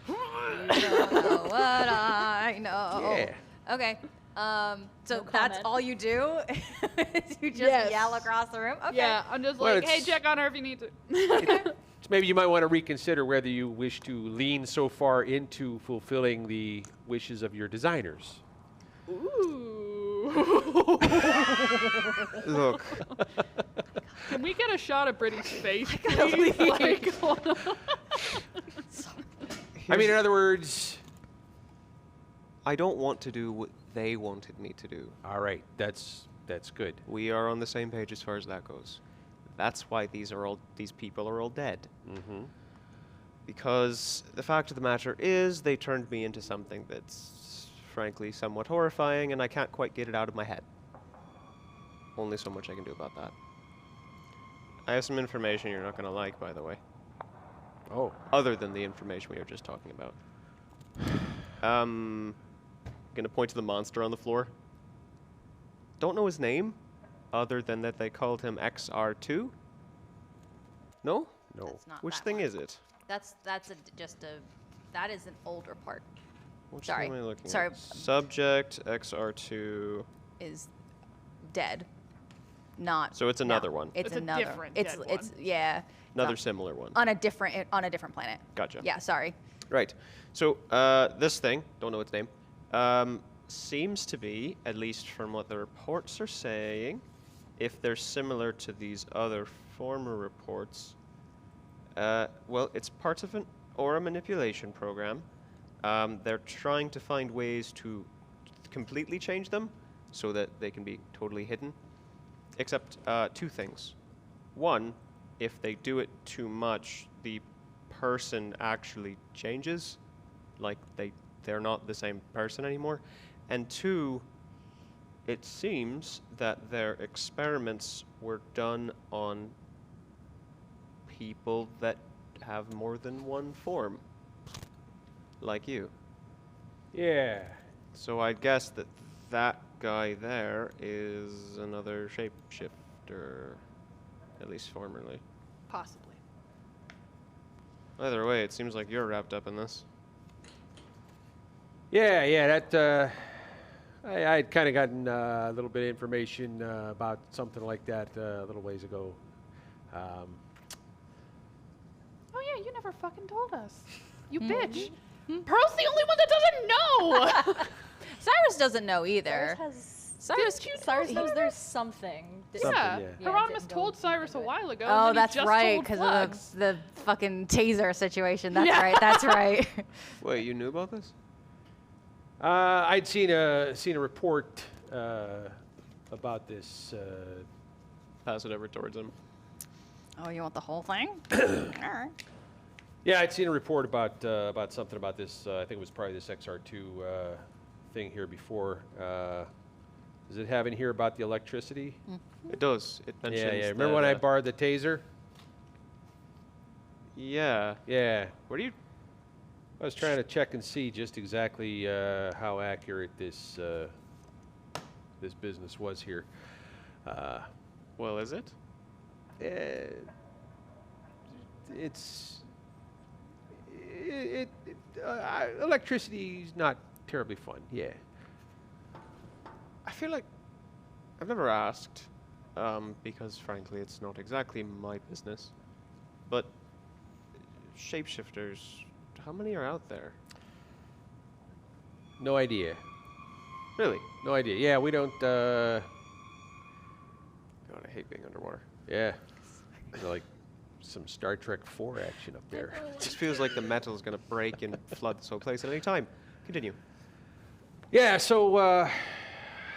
You don't know what I know. Yeah. Okay. So No that's comment. all you do? Is you just Yes. yell across the room? Okay. Yeah, I'm just Well, like, hey, it's- check on her if you need to. So maybe you might want to reconsider whether you wish to lean so far into fulfilling the wishes of your designers. Ooh. Look, Can we get a shot of Brittany's face? gotta please? leave. Like, I mean, in other words, I don't want to do what they wanted me to do. all right, that's good. We are on the same page as far as that goes. That's why these people are all dead. Mm-hmm. Because the fact of the matter is, they turned me into something that's frankly somewhat horrifying, and I can't quite get it out of my head. Only so much I can do about that. I have some information you're not going to like, by the way. Oh, Other than the information we were just talking about. Gonna point to the monster on the floor. Don't know his name, other than that they called him XR2. No? no. That's not Which that thing one. is it? That is an older part. Which Sorry. thing am I looking Sorry. at? Subject XR2. Is dead. Not. So it's another one. It's It's a another. different it's dead it's one. yeah. Another similar one. On a different planet. Gotcha. Yeah. Sorry. Right. So this thing, don't know its name, seems to be, at least from what the reports are saying, if they're similar to these other former reports, well, it's parts of an aura manipulation program. They're trying to find ways to completely change them so that they can be totally hidden. Except two things. One, if they do it too much, the person actually changes. Like they're not the same person anymore. And two, it seems that their experiments were done on people that have more than one form. Like you. Yeah. So I'd guess that that guy there is another shapeshifter, at least formerly. Possibly. Either way, it seems like you're wrapped up in this. Yeah, that, I'd kind of gotten a little bit of information about something like that a little ways ago. Oh yeah, you never fucking told us. You bitch. Pearl's the only one that doesn't know. Cyrus doesn't know either. Cyrus, Cyrus knows there's something. Something, Yeah, yeah. Hieronymus didn't told go Cyrus a into it. while ago. Oh, and then he that's just right, told because Flugs. of the fucking taser situation. That's Yeah. right. That's right. Wait, you knew about this? I'd seen a report about this. Pass it over towards him. Oh, you want the whole thing? All right. Yeah, I'd seen a report about something about this. I think it was probably this XR2 thing here before. Does it have in here about the electricity? It does. It mentions. Yeah. Remember when I that, borrowed the taser? Yeah. Yeah. What do you? I was trying to check and see just exactly how accurate this this business was here. Well, is it? Electricity's not terribly fun. Yeah. I feel like I've never asked, because frankly, it's not exactly my business. But shapeshifters, how many are out there? No idea. Really? No idea. Yeah, we don't. God, I hate being underwater. Yeah. Like some Star Trek 4 action up there. It just feels like the metal is going to break and flood this whole place at any time. Continue. Yeah. So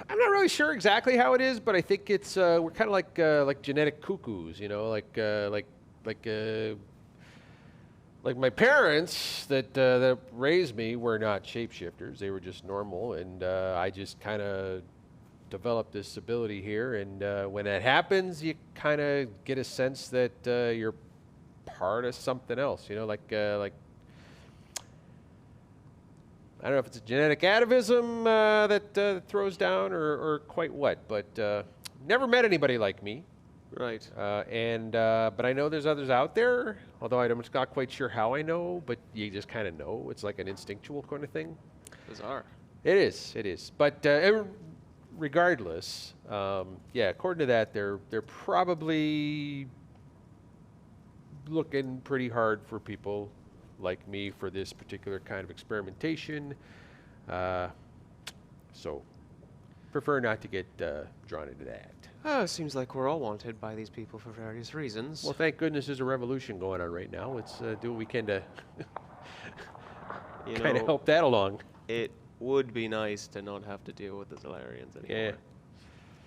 I'm not really sure exactly how it is, but I think it's we're kind of like genetic cuckoos, you know, like my parents that raised me were not shapeshifters. They were just normal, and I just kind of developed this ability here. And when that happens, you kind of get a sense that you're part of something else. You know, like I don't know if it's a genetic atavism that throws down or quite what, but never met anybody like me. Right. But I know there's others out there, although I'm just not quite sure how I know, but you just kind of know. It's like an instinctual kind of thing. Bizarre. It is. But regardless, yeah, according to that, they're probably looking pretty hard for people like me for this particular kind of experimentation. So prefer not to get drawn into that. Oh, it seems like we're all wanted by these people for various reasons. Well, thank goodness there's a revolution going on right now. Let's do what we can to You kind of know, help that along. It would be nice to not have to deal with the Zalarians anymore. Yeah.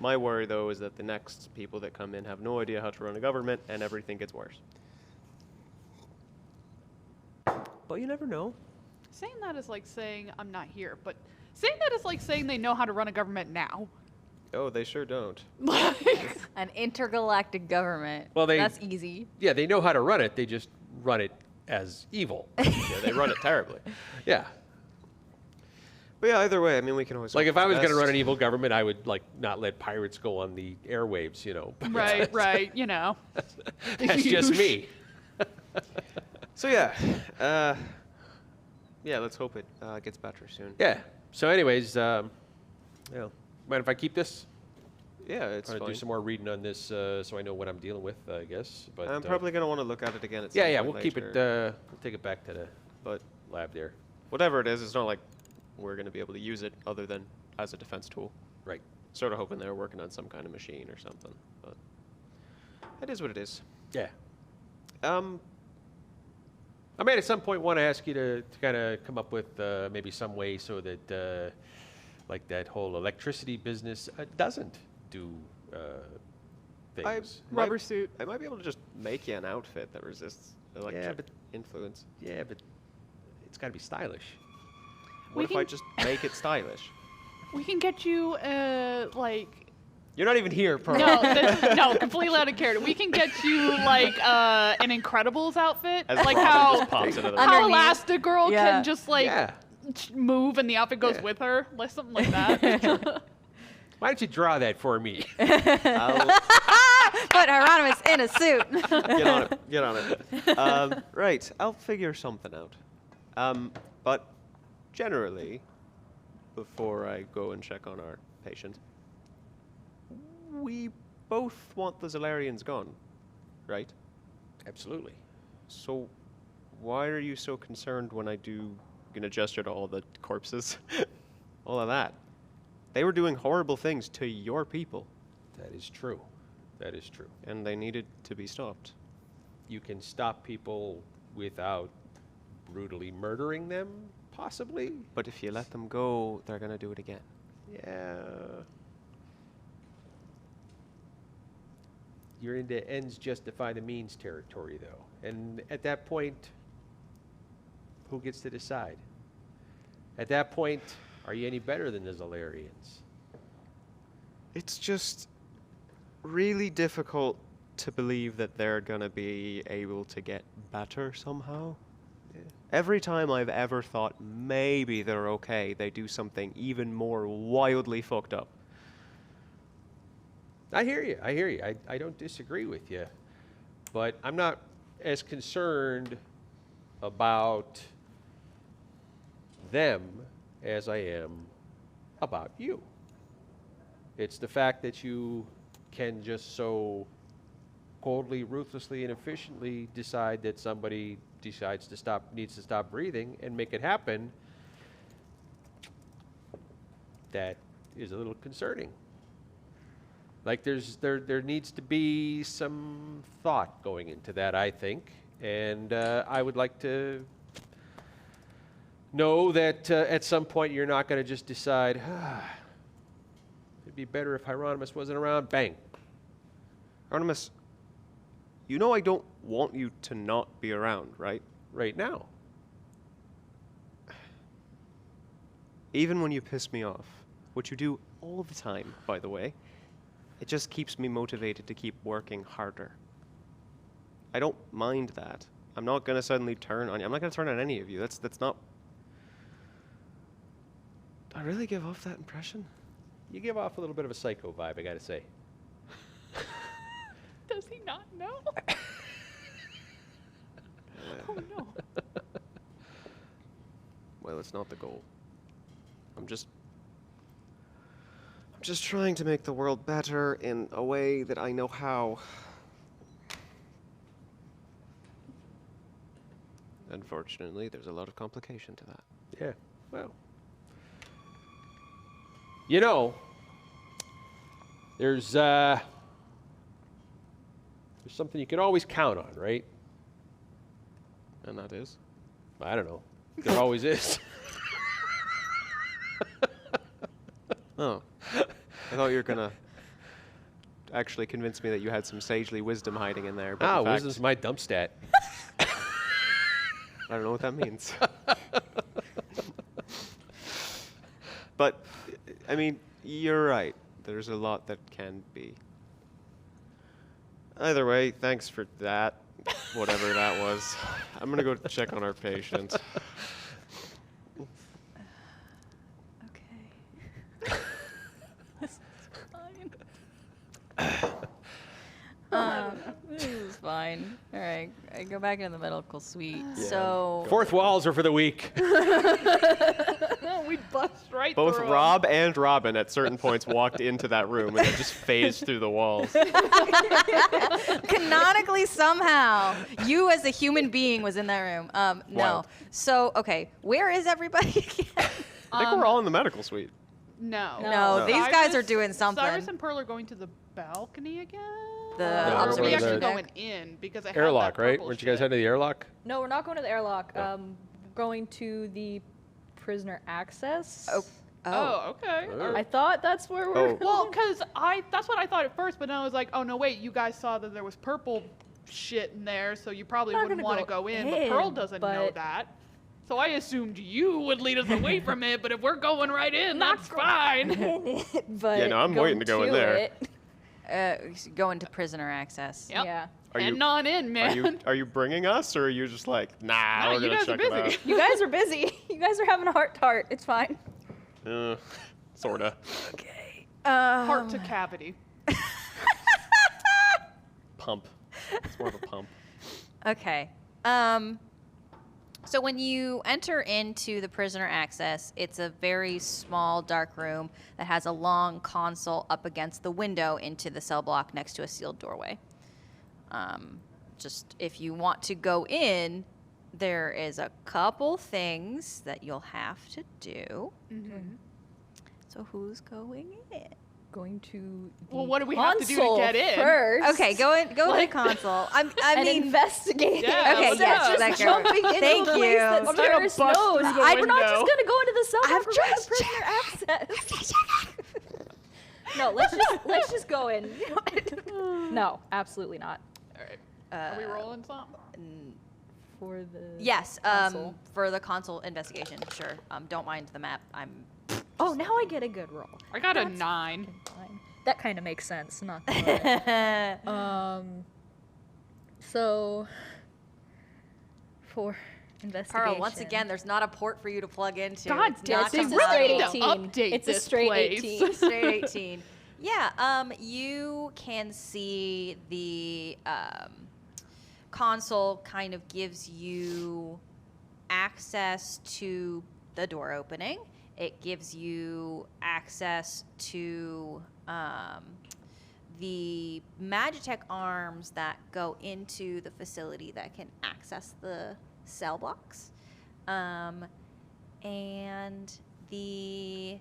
My worry, though, is that the next people that come in have no idea how to run a government, and everything gets worse. But you never know. Saying that is like saying I'm not here, but saying that is like saying they know how to run a government now. Oh, they sure don't. Like, An intergalactic government. Well, That's easy. Yeah, they know how to run it. They just run it as evil. Yeah, they run it terribly. Yeah. But yeah, either way, I mean, we can always Like hope if I for was the going to run best. an evil government, I would like not let pirates go on the airwaves, you know. right, you know. That's just me. So yeah, yeah, let's hope it gets better soon. Yeah. So anyways, mind if I keep this? Yeah, it's I'm gonna fine. do some more reading on this so I know what I'm dealing with, I guess. But I'm probably going to want to look at it again at some yeah, point we'll keep it. later. We'll take it back to the But lab there. whatever it is, it's not like we're going to be able to use it other than as a defense tool. Right. Sort of hoping they were working on some kind of machine or something, but it is what it is. Yeah. I might at some point want to ask you to kind of come up with maybe some way so that, like that whole electricity business doesn't do things. Rubber suit. I might be able to just make you an outfit that resists electric influence. Yeah, but it's got to be stylish. What if I just make it stylish? We can get you like. You're not even here, Pearl. No, completely out of character. We can get you like an Incredibles outfit, As like Robin how just pops into the how Underneath. Elastigirl Yeah. can just like move and the outfit goes with her, like something like that. Why don't you draw that for me? I'll Put Hieronymus in a suit. get on it. Right, I'll figure something out. But generally, before I go and check on our patient, we both want the Zalarians gone, right? Absolutely. So why are you so concerned when I do gonna gesture to all the corpses? All of that. They were doing horrible things to your people, That is true. That is true. and they needed to be stopped. You can stop people without brutally murdering them, possibly. But if you let them go, they're gonna do it again. Yeah. You're into ends justify the means territory, though. And at that point, who gets to decide? At that point, are you any better than the Zalarians? It's just really difficult to believe that they're gonna be able to get better somehow. Every time I've ever thought maybe they're okay, they do something even more wildly fucked up. I hear you. I hear you. I don't disagree with you. But I'm not as concerned about them as I am about you. It's the fact that you can just so coldly, ruthlessly, and efficiently decide that somebody needs to stop breathing and make it happen. That is a little concerning. Like there needs to be some thought going into that, I think, and I would like to know that at some point you're not going to just decide, it'd be better if Hieronymus wasn't around. Bang. Artemis, you know I don't want you to not be around, right? Right now. Even when you piss me off, which you do all the time, by the way, it just keeps me motivated to keep working harder. I don't mind that. I'm not going to suddenly turn on you. I'm not going to turn on any of you. That's not... Do I really give off that impression? You give off a little bit of a psycho vibe, I got to say. Does he not know? Oh no. Well, it's not the goal. I'm just trying to make the world better in a way that I know how. Unfortunately, there's a lot of complication to that. Yeah, well. You know, there's something you can always count on, right? And that is? I don't know. There always is. Oh. I thought you were going to actually convince me that you had some sagely wisdom hiding in there. But in fact, Wisdom's my dump stat. I don't know what that means. But, I mean, you're right. There's a lot that can be. Either way, thanks for that, whatever that was. I'm going to go check on our patient. Okay. This is fine. This is fine. All right, I go back in the medical suite. Yeah. So Fourth walls are for the weak. We bust right Both through Rob and Robin at certain points walked into that room and then just phased through the walls. canonically, somehow, you as a human being was in that room. No. Wild. So okay, where is everybody again? I think we're all in the medical suite. No. No, these guys are Cyrus- doing something. Cyrus and Pearl are going to the balcony again? The Or are we observation actually deck. going in? Because I have Airlock, that right? purple Weren't you guys shit. heading to the airlock? No, we're not going to the airlock. Oh. Going to the prisoner access. Oh, okay. Oh. I thought that's where we're. Oh. Well, because that's what I thought at first, but then I was like, oh no, wait, you guys saw that there was purple shit in there, so you probably Not wouldn't gonna want to go go in. But Pearl in, doesn't know but- that, so I assumed you would lead us away from it. But if we're going right in, Not that's fine. but Yeah, no, I'm waiting to go in there. it- Going to prisoner access. Yep. Yeah. Are you- And on in, man. Are you bringing us, or are you just like, nah, No, we're you gonna guys are check it busy. out? You guys are busy. You guys are having a heart to heart. It's fine. Sorta. Heart to cavity. Pump. It's more of a pump. Okay. So when you enter into the prisoner access, it's a very small, dark room that has a long console up against the window into the cell block next to a sealed doorway. Just if you want to go in, there is a couple things that you'll have to do. So who's going in? Going to. Well, the what do we have to do to console get in? First. Okay, go in. Go to the console. I And mean, investigate. Yeah, Okay, let's yes, go. that Just girl. jumping into Thank the place you. that I'm gonna Cyrus bust knows. through the We're not just window. gonna go into the cell I've block. We're going to just prisoner access. No, let's just go in. No, absolutely not. All right. Are we rolling something? For the yes. console. For the console investigation, sure. Don't mind the map. I'm. Oh, now I get a good roll. I got a That's 9. Fine. That kind of makes sense. Not gonna lie. So for investigation. Pearl, once again, there's not a port for you to plug into. God It's damn not it. It's a Really straight need to 18. update It's a this straight place. 18. straight 18. Yeah. You can see the console kind of gives you access to the door opening. It gives you access to the Magitech arms that go into the facility that can access the cell blocks. And the...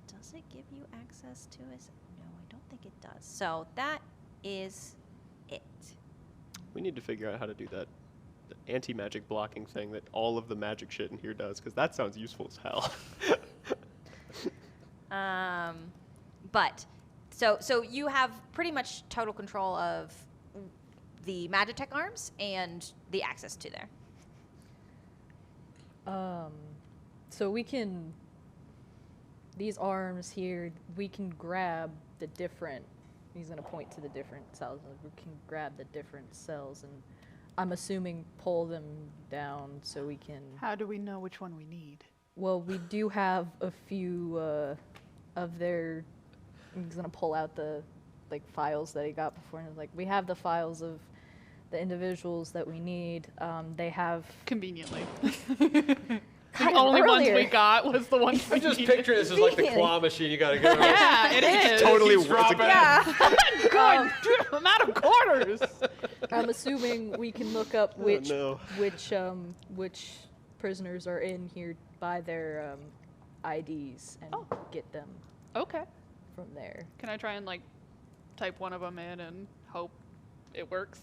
Does it give you access to us? No, I don't think it does. So that is it. We need to figure out how to do that the anti-magic blocking thing that all of the magic shit in here does, because that sounds useful as hell. But so you have pretty much total control of the Magitech arms and the access to there. So we can. These arms here, we can grab the different. He's gonna point to the different cells. We can grab the different cells and. I'm assuming pull them down so we can. How do we know which one we need? Well, we do have a few of their. He's gonna pull out the files that he got before, and we have the files of the individuals that we need. They have. Conveniently. Kind The of only ones we earlier. got was the ones we I'm just needed. picturing this as like the claw machine. You gotta go. Yeah, it is. Totally Keeps dropping. Good. Dude, I'm out of quarters. I'm assuming we can look up which no. which prisoners are in here by their IDs and get them Okay. from there. Can I try and type one of them in and hope it works?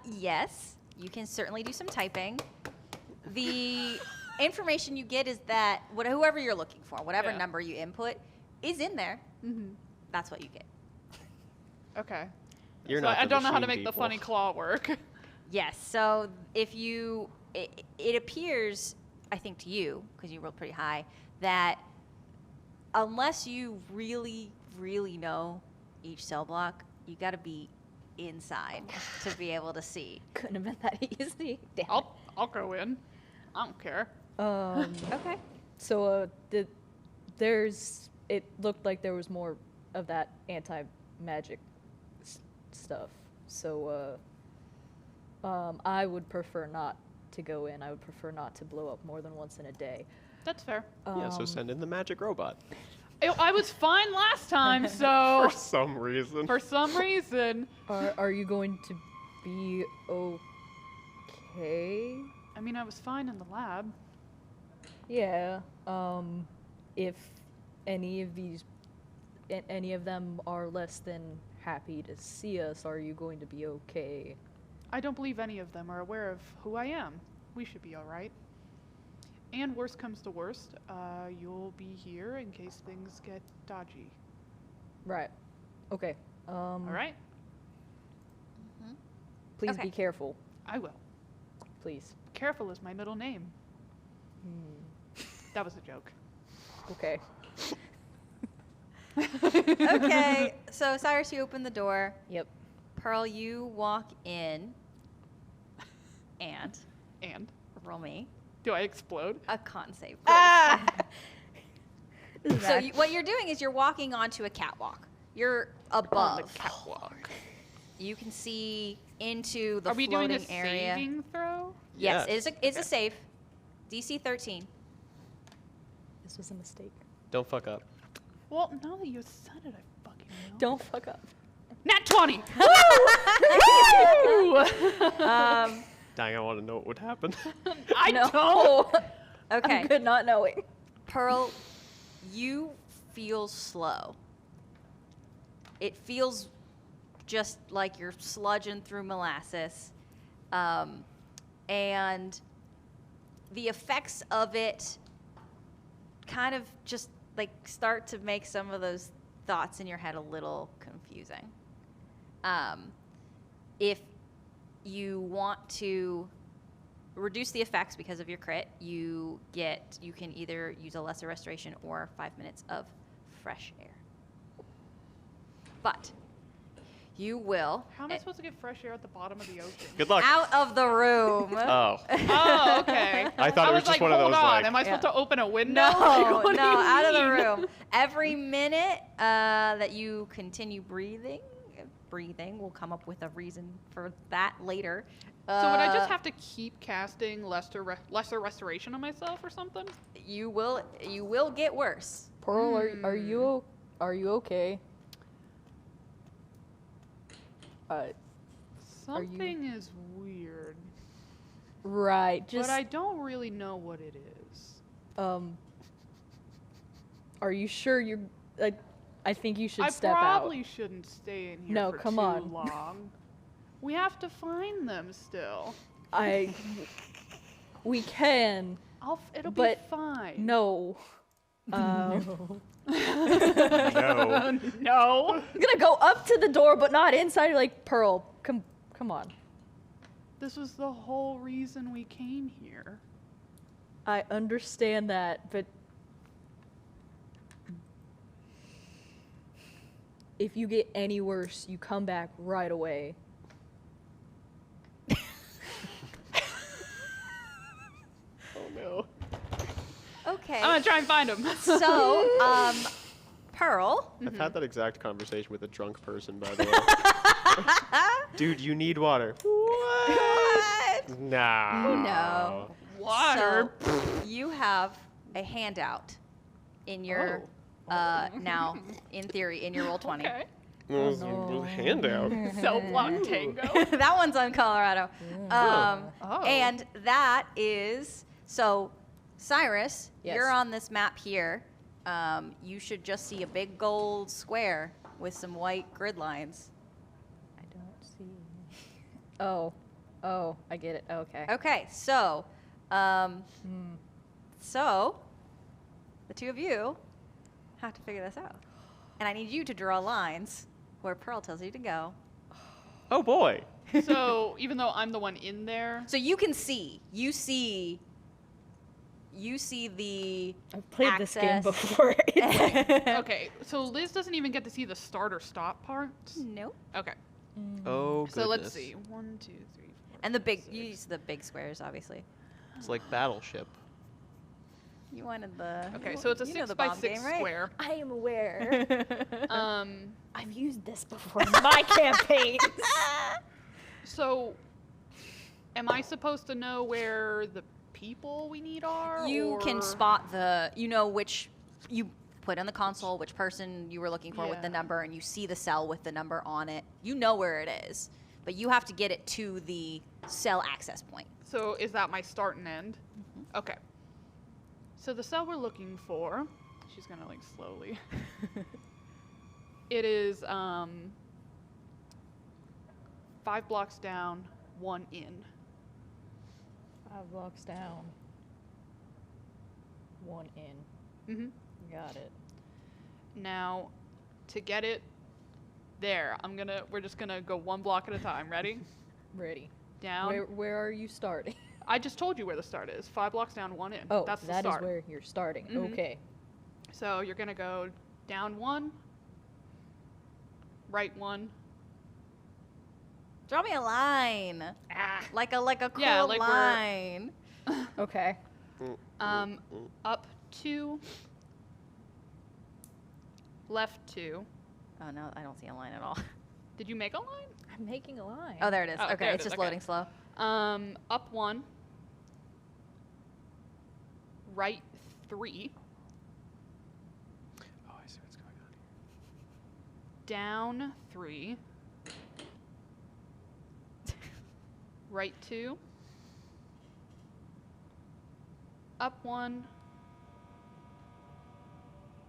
Yes, you can certainly do some typing. The information you get is that whoever you're looking for, whatever Yeah. number you input, is in there. Mm-hmm. That's what you get. Okay. You're So not I the don't know how to machine make the people. funny claw work. Yes. So if you, it appears, I think to you, because you rolled pretty high, that unless you really, really know each cell block, you got to be inside to be able to see. Couldn't have been that easy. Damn. I'll go in. I don't care. Okay. So it looked like there was more of that anti-magic stuff. So I would prefer not to go in. I would prefer not to blow up more than once in a day. That's fair. Yeah, so send in the magic robot. I was fine last time, so For some reason. for some reason, Are you going to be okay? I mean, I was fine in the lab. Yeah. If any of them are less than happy to see us, are you going to be okay? I don't believe any of them are aware of who I am. We should be all right. And worst comes to worst, you'll be here in case things get dodgy. Right. Okay. All right? Please Okay. be careful. I will. Please. Careful is my middle name. That was a joke. Okay. Okay, so Cyrus, you open the door. Yep. Pearl, you walk in. And And roll me do I explode? a con save. Ah! Please. So what you're doing is you're walking onto a catwalk. You're above. On the catwalk. You can see into the Are we doing floating a area. saving throw? Yes, Yes. it's a save. DC 13. This was a mistake. Don't fuck up. Well, now that you said it, I fucking know. Don't fuck up. Nat 20! Dang, I want to know what would happen. I No. don't! Okay. I'm good not knowing. Pearl, you feel slow. It feels just like you're sludging through molasses. And the effects of it kind of just like start to make some of those thoughts in your head a little confusing. If you want to reduce the effects because of your crit, you can either use a lesser restoration or 5 minutes of fresh air. But you will How am I supposed to get fresh air at the bottom of the ocean? Good luck. out of the room. Oh. Oh, okay. I thought it was just like, one of hold those, on, like- am I supposed to open a window? No, Like, what do no, you out of the mean? room. Every minute that you continue breathing, we'll come up with a reason for that later. So would I just have to keep casting lesser restoration on myself or something? You will get worse. Pearl, are you okay? Something is weird, Right. Just but I don't really know what it is. Are you sure you're I think you should I step probably shouldn't stay in here No, for come too on. long. We have to find them still. out. We can. It'll be But fine. No. No. No. I'm gonna go up to the door, but not inside. You're like, Pearl, come on. This was the whole reason we came here. I understand that, but if you get any worse, you come back right away. Oh no. Okay. I'm gonna try and find them. So, Pearl, I've had that exact conversation with a drunk person, by the way. Dude, you need water. what? No. No. Water. So, you have a handout in your now, in theory, in your roll 20. Okay. Handout. Cell block tango. That one's on Colorado. Oh. And that is so, Cyrus, Yes. you're on this map here. You should just see a big gold square with some white grid lines. I don't see. Oh, I get it. Okay. Okay, so, so the two of you have to figure this out, and I need you to draw lines where Pearl tells you to go. Oh boy. So even though I'm the one in there, So you can see, you see the I've played this game access. before. okay. So Liz doesn't even get to see the start or stop parts. Nope. Okay. Oh, So let's see. 1, 2, 3, 4. And the big, 6. you use the big squares, obviously. It's like Battleship. You wanted the. Okay, so it's a you know 6 the by bomb 6 game, right? square. I am aware. I've used this before in my campaigns. So, am I supposed to know where the people we need are? You can or- spot you know which, you put on the console which person you were looking for with the Yeah. number, and you see the cell with the number on it. You know where it is, but you have to get it to the cell access point. So is that my start and end? Okay. So the cell we're looking for, she's gonna like slowly. It is 5 blocks down, 1 in. 5 blocks down. 1 in. Mm-hmm. Got it. Now, to get it there, we're just gonna go 1 block at a time. Ready? Ready. Down. Where are you starting? I just told you where the start is. 5 blocks down, 1 in. Oh, that's the that is start. where you're starting. Mhm. Okay. So you're gonna go down 1, right 1. Draw me a line. Like a cool Yeah, like we're- line. Okay. Up 2, left 2. Oh no, I don't see a line at all. Did you make a line? I'm making a line. Oh, there it is. Oh, Okay, there it it's is, just okay. loading slow. Up 1, right 3, Oh, I see what's going on here. down 3, right 2, up 1,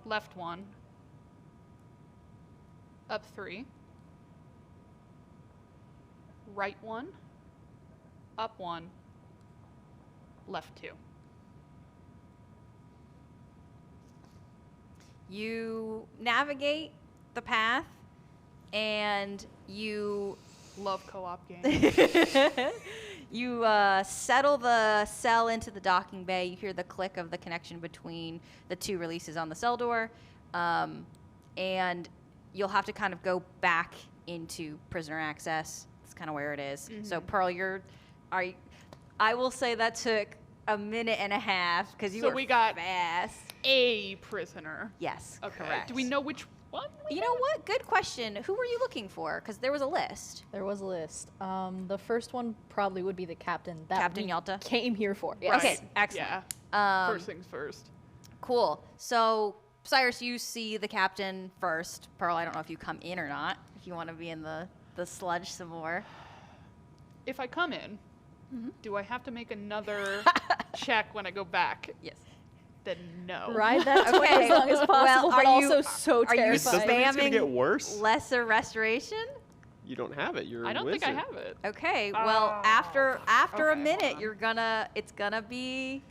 left 1, up 3, right 1, up 1, left 2. You navigate the path, and you Love co-op games. you settle the cell into the docking bay. You hear the click of the connection between the 2 releases on the cell door, and you'll have to kind of go back into prisoner access. That's kind of where it is. So Pearl, I will say that took a minute and a half because you So were we got- fast. A prisoner. Yes, Okay. correct. Do we know which one? You know what? Good question. Who were you looking for? Because there was a list. There was a list. The first one probably would be the captain that Captain we Yalta? came here for. Yes. Okay, excellent. Yeah. First things first. Cool. So, Cyrus, you see the captain first. Pearl, I don't know if you come in or not. If you want to be in the sludge some more. If I come in, Mm-hmm. do I have to make another check when I go back? Yes. Then no. Ride that toy Okay. as long as possible, Well, but are you- also so are you Does that terrifying. mean it's gonna get Spamming worse? Lesser restoration? You don't have it. You're a I don't wizard. think I have it. Okay. Well, after a Okay, minute, hold on. it's gonna be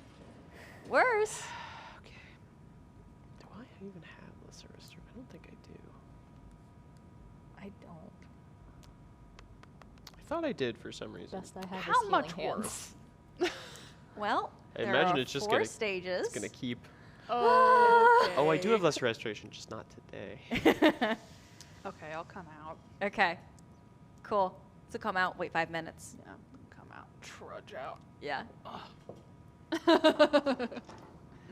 worse. Okay. Do I even have lesser restoration? I don't think I do. I don't. I thought I did for some reason. Best I have How is healing much hands. worse? Well, I there imagine are it's just 4 gonna- stages. It's gonna keep. Okay. Oh, I do have lesser restoration, just not today. Okay, I'll come out. Okay. Cool. So come out. Wait 5 minutes. Yeah, come out. Trudge out. Yeah.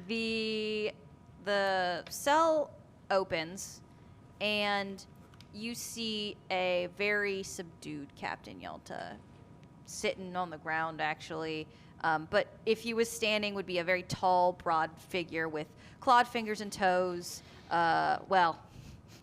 The cell opens, and you see a very subdued Captain Yalta sitting on the ground, actually. But if he was standing, would be a very tall, broad figure with clawed fingers and toes. Well,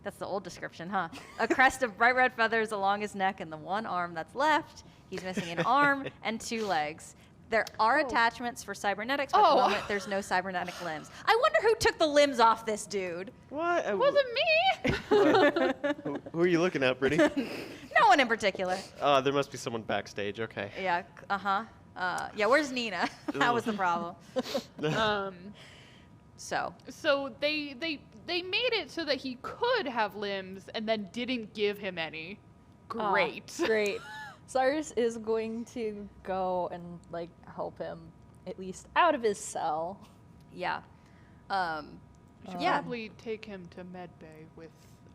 that's the old description, huh? A crest of bright red feathers along his neck and the one arm that's left. He's missing an arm and 2 legs. There are attachments for cybernetics, but at the moment there's no cybernetic limbs. I wonder who took the limbs off this dude. What? It wasn't me. Who are you looking at, Brittany? No one in particular. There must be someone backstage. Okay. Yeah, yeah, where's Nina? That was the problem. So, So they made it so that he could have limbs and then didn't give him any. Ah, Great. great. Cyrus is going to go and like help him at least out of his cell. yeah. We should Yeah. probably take him to medbay with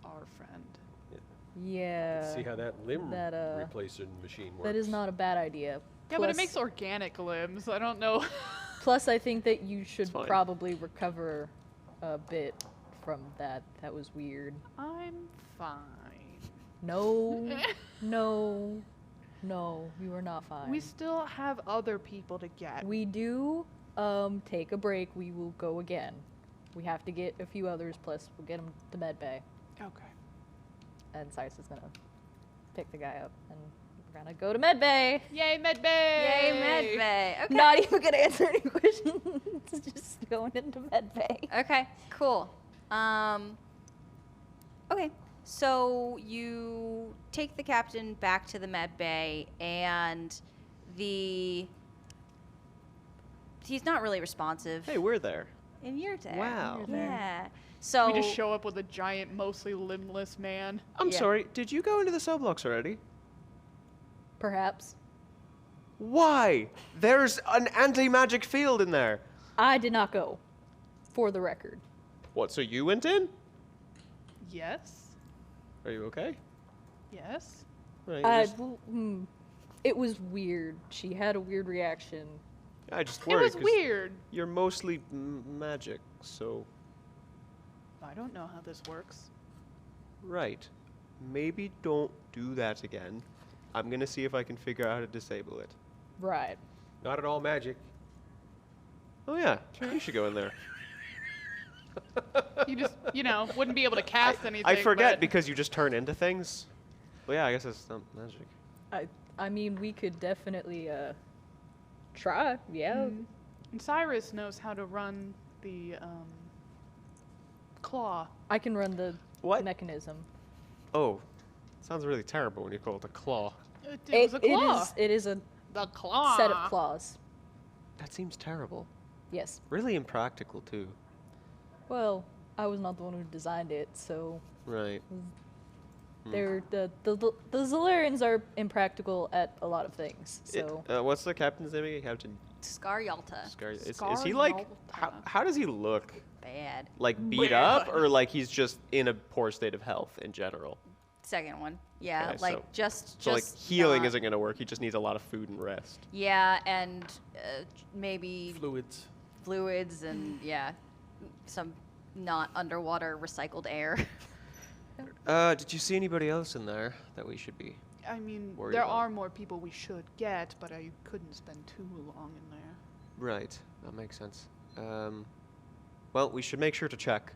our friend. Yeah. See how that limb that, replacing machine works. That is not a bad idea. Yeah, but it Plus- makes organic limbs. I don't know. Plus, I think that you should fine. probably recover a bit from that. That was weird. I'm fine. No, no, no, you are not fine. We still have other people to get. We do take a break. We will go again. We have to get a few others, plus we'll get them to medbay. Okay. And Cyrus is gonna pick the guy up, and we're gonna go to medbay. Yay, medbay! Yay, medbay. Okay. Not even gonna answer any questions. It's just going into med bay. Okay, cool. Okay, so you take the captain back to the med bay, and he's not really responsive. Hey, we're there. And you're there. Wow. You're there. Yeah. So We just show up with a giant, mostly limbless man. I'm Yeah. sorry, did you go into the cell blocks already? Perhaps. Why? There's an anti-magic field in there. I did not go, for the record. What, so you went in? Yes. Are you okay? Yes. No, you just- It was weird. She had a weird reaction. I just It worried was 'cause weird. You're mostly magic, so... I don't know how this works. Right. Maybe don't do that again. I'm gonna see if I can figure out how to disable it. Right. Not at all magic. Oh yeah, you should go in there. You just, wouldn't be able to cast anything. I forget but because you just turn into things. Well, yeah, I guess it's not magic. I mean, we could definitely try. Yeah. And Cyrus knows how to run the claw. I can run the What? mechanism. Oh, sounds really terrible when you call it a claw. It was a claw. It is a The claw. set of claws. That seems terrible. Yes. Really impractical too. Well, I was not the one who designed it, so Right. they're the Zalarians are impractical at a lot of things. So What's the captain's name again? Captain Scar Yalta. Scar. Is Scar he like? Yalta. How does he look? Bad. Like beat up, or like he's just in a poor state of health in general? Second one. Yeah, Okay, like so- just So like healing not- isn't gonna work. He just needs a lot of food and rest. Yeah, and maybe Fluids. fluids and yeah, some not underwater recycled air. Did you see anybody else in there that we should be? I mean, Worried there about. are more people we should get, but I couldn't spend too long in there. Right. That makes sense. Well, we should make sure to check.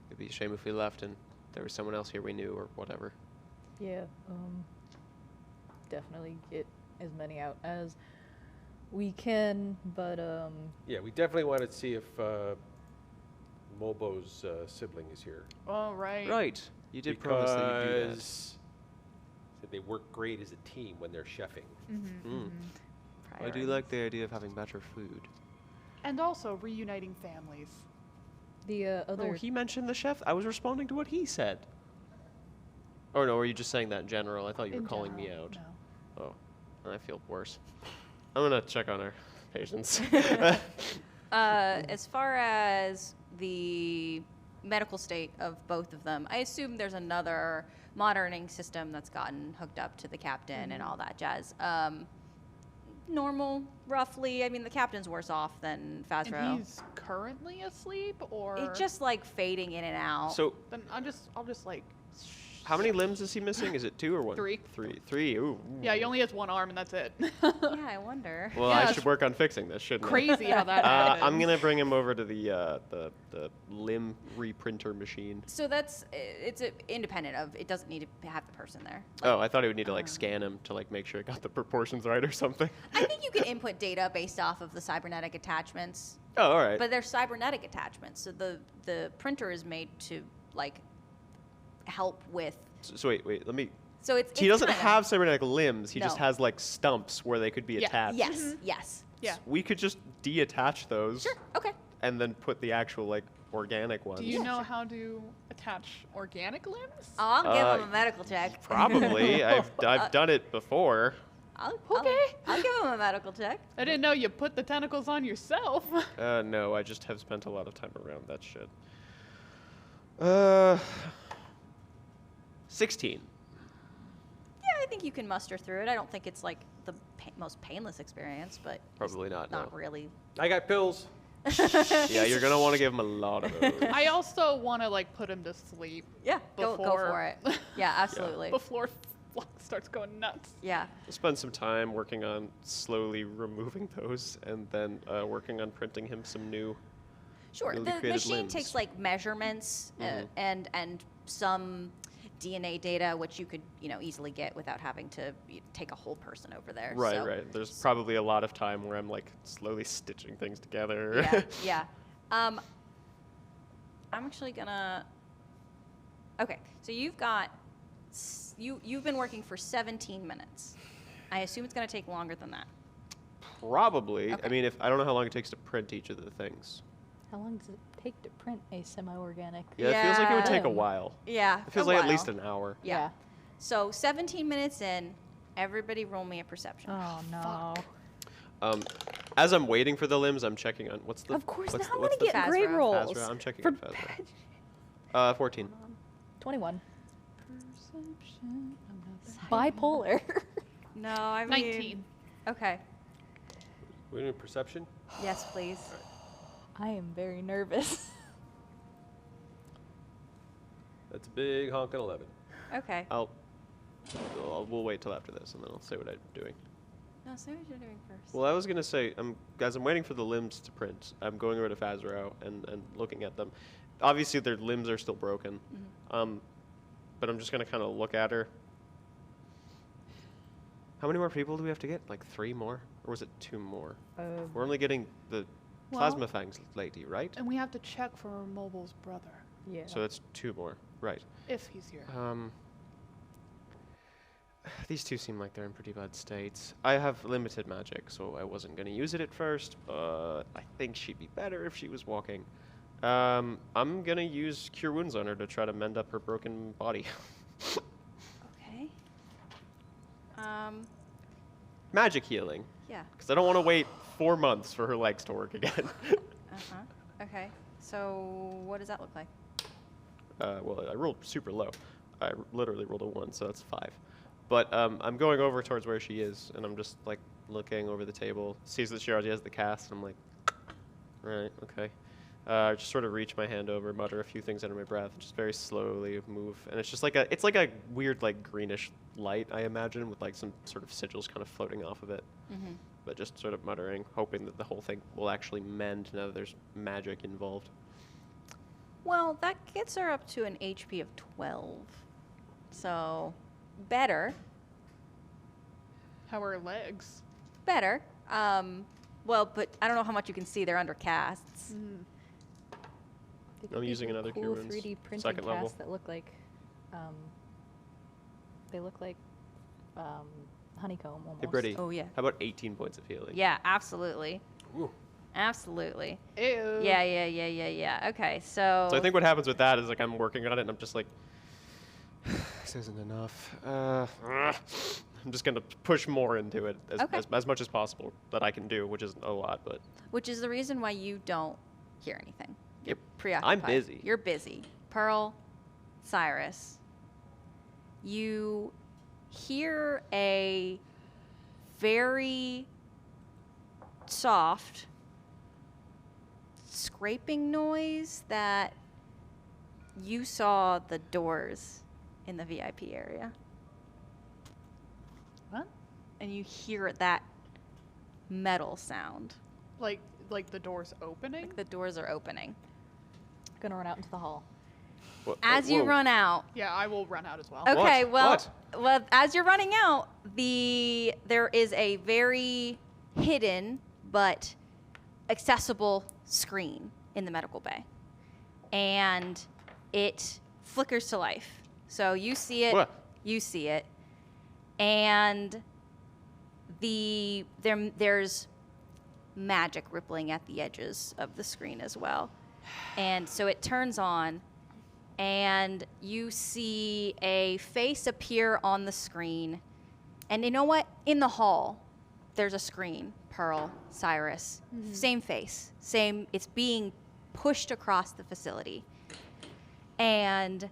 It'd be a shame if we left and there was someone else here we knew or whatever. yeah, definitely get as many out as we can. But Yeah, we definitely want to see if Mobo's sibling is here. Oh, right. Right. You did promise that you'd do that. Because said they work great as a team when they're chefing. Mm. I do like the idea of having better food. And also reuniting families. the other Oh, he mentioned the chef. I was responding to what he said. Oh no, were you just saying that in general? I thought you were In calling me general, out. no. Oh, I feel worse. I'm gonna check on our patients. As far as the medical state of both of them, I assume there's another monitoring system that's gotten hooked up to the captain and all that jazz. Normal, roughly. I mean, the captain's worse off than Fazro. And he's currently asleep, or It's just like fading in and out. So, then I'll just like. how many limbs is he missing? Is it 2 or 1? Three. Three. Ooh. Yeah, he only has one arm, and that's it. yeah, I wonder. Well, Yeah, I it's should work on fixing this, shouldn't Crazy how that I? happens. I'm gonna bring him over to the limb reprinter machine. So it's independent of. It doesn't need to have the person there. Oh, I thought he would need to like scan him to like make sure he got the proportions right or something. I think you can input data based off of the cybernetic attachments, Oh, all right. but they're cybernetic attachments. So the printer is made to like help with. So wait, let me. So it's He doesn't kinda- have cybernetic limbs. He just No. has like stumps where they could be Yeah. attached. Yes. Yes. Yeah. We could just deattach those Sure. Okay. and then put the actual like organic ones. Do you know how to attach organic limbs? I'll give Uh, him a medical check. Probably. I've done it before. Okay. I'll give him a medical check. I didn't know you put the tentacles on yourself. No, I just have spent a lot of time around that shit. 16. Yeah, I think you can muster through it. I don't think it's like the most painless experience, but it's Probably not, no. Not really. I got pills. Yeah, you're gonna want to give him a lot of those. I also want to like put him to sleep Yeah. Go Before- for it. Yeah, absolutely. before Flux starts going nuts. Yeah. We'll spend some time working on slowly removing those, and then working on printing him some new. Sure. Newly The created machine limbs. takes like measurements Mhm. and some DNA data, which you could, easily get without having to take a whole person over there. Right, so. right. There's probably a lot of time where I'm like slowly stitching things together. Yeah, yeah. I'm actually gonna. Okay, so you've been working for 17 minutes. I assume it's gonna take longer than that. Probably. Okay. I mean, I don't know how long it takes to print each of the things. How long does it take to print a semi-organic? Yeah, it feels like it would take a Yeah. while. Yeah. It feels a like at while. least an hour. Yeah. So 17 minutes in, everybody roll me a perception. Oh no. As I'm waiting for the limbs, I'm checking on what's the. Of course, what's now I'm what's gonna the get great Fazra? rolls. Fazra? I'm checking for on Fazra. 14. 21. Perception. Bipolar. No, I mean. 19. Okay. We're doing perception. Yes, please. I am very nervous. That's a big honking 11. Okay. We'll wait till after this, and then I'll say what I'm doing. No, say what you're doing first. Well, I was gonna say, guys, I'm waiting for the limbs to print. I'm going over to Fazro and looking at them. Obviously, their limbs are still broken. But I'm just gonna kind of look at her. How many more people do we have to get? Like 3 more, or was it 2 more? We're only getting the plasma fangs lady, right? And we have to check for Mobile's brother, Yeah. So that's 2 more, right? if he's here. These 2 seem like they're in pretty bad states. I have limited magic, so I wasn't gonna use it at first, but I think she'd be better if she was walking. I'm gonna use Cure Wounds on her to try to mend up her broken body. Okay. Magic healing, Yeah. because I don't want to wait 4 months for her legs to work again. Okay. So what does that look like? Well, I rolled super low. I literally rolled a 1, so that's 5. But I'm going over towards where she is, and I'm just like looking over the table, sees that she already has the cast, and I'm like, right, okay. I just sort of reach my hand over, mutter a few things under my breath, just very slowly move, and it's just like it's like a weird like greenish light, I imagine, with like some sort of sigils kind of floating off of it. But just sort of muttering, hoping that the whole thing will actually mend now that there's magic involved. Well, that gets her up to an HP of 12. So, better. How are her legs? Better. Well, but I don't know how much you can see. They're under casts. They could I'm be using some another cool Cure Wounds, 3D printed second level. casts that look like, they look like, honeycomb almost. Hey, Brittany, Oh, yeah. how about 18 points of healing? Yeah, absolutely. Ooh. Absolutely. Ew. Yeah. Okay, so. So I think what happens with that is like I'm working on it, and I'm just like, this isn't enough. I'm just gonna push more into it Okay. as much as possible that I can do, which isn't a lot, but Which is the reason why you don't hear anything. You're Yep. preoccupied. busy. You're busy. Pearl, Cyrus, you hear a very soft scraping noise that you saw the doors in the VIP area. What? And you hear that metal sound. Like the door's opening? Like the doors are opening. Gonna run out into the hall. what, As you whoa. run out, Yeah, I will run out as well. okay, What? well, as you're running out, there is a very hidden but accessible screen in the medical bay, and it flickers to life. So you see it, What? you see it, and there's magic rippling at the edges of the screen as well, and so it turns on. And you see a face appear on the screen. And you know what? In the hall, there's a screen. Pearl, Cyrus, same face. Same, it's being pushed across the facility. And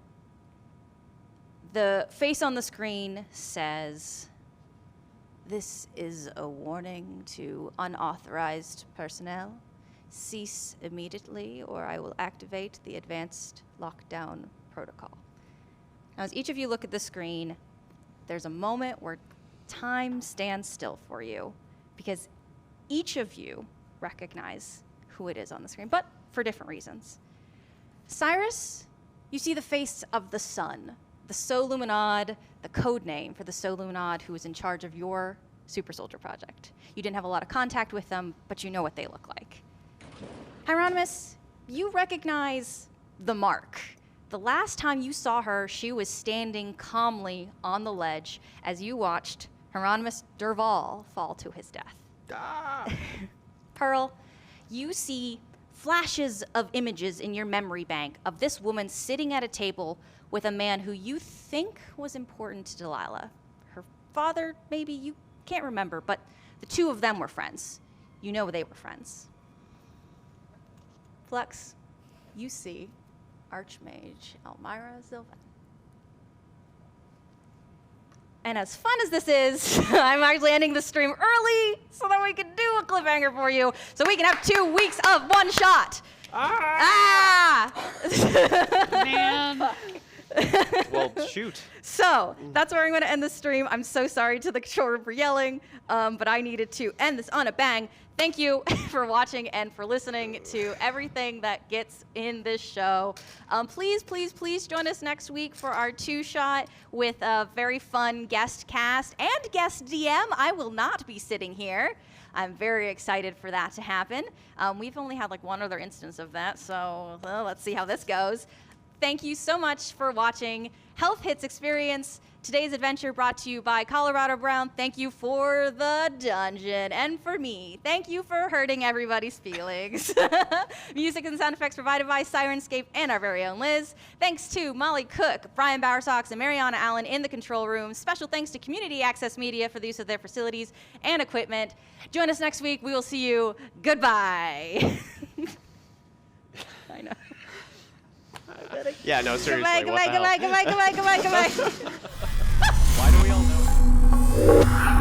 the face on the screen says, "This is a warning to unauthorized personnel. Cease immediately, or I will activate the advanced lockdown protocol." Now, as each of you look at the screen, there's a moment where time stands still for you, because each of you recognize who it is on the screen, but for different reasons. Cyrus, you see the face of the sun, the Soluminad, the code name for the Soluminad who was in charge of your super soldier project. You didn't have a lot of contact with them, but you know what they look like. Hieronymus, you recognize the mark. The last time you saw her, she was standing calmly on the ledge as you watched Hieronymus Derval fall to his death. Pearl, you see flashes of images in your memory bank of this woman sitting at a table with a man who you think was important to Delilah. Her father, maybe, you can't remember, but the two of them were friends. You know they were friends. Flux, you see Archmage Elmira Zilvan. And as fun as this is, I'm actually ending the stream early so that we can do a cliffhanger for you, so we can have 2 weeks of one shot. Man. Well, shoot. So that's where I'm going to end the stream. I'm so sorry to the control room for yelling, but I needed to end this on a bang. Thank you for watching and for listening to everything that gets in this show. Please, please, please join us next week for our 2-shot with a very fun guest cast and guest DM. I will not be sitting here. I'm very excited for that to happen. We've only had like one other instance of that, so let's see how this goes. Thank you so much for watching Health Hits Experience. Today's adventure brought to you by Colorado Brown. Thank you for the dungeon. And for me, thank you for hurting everybody's feelings. Music and sound effects provided by Sirenscape and our very own Liz. Thanks to Molly Cook, Brian Bowersox, and Mariana Allen in the control room. Special thanks to Community Access Media for the use of their facilities and equipment. Join us next week. We will see you. Goodbye. I know. Yeah, no, seriously. Goodbye. Why do we all know?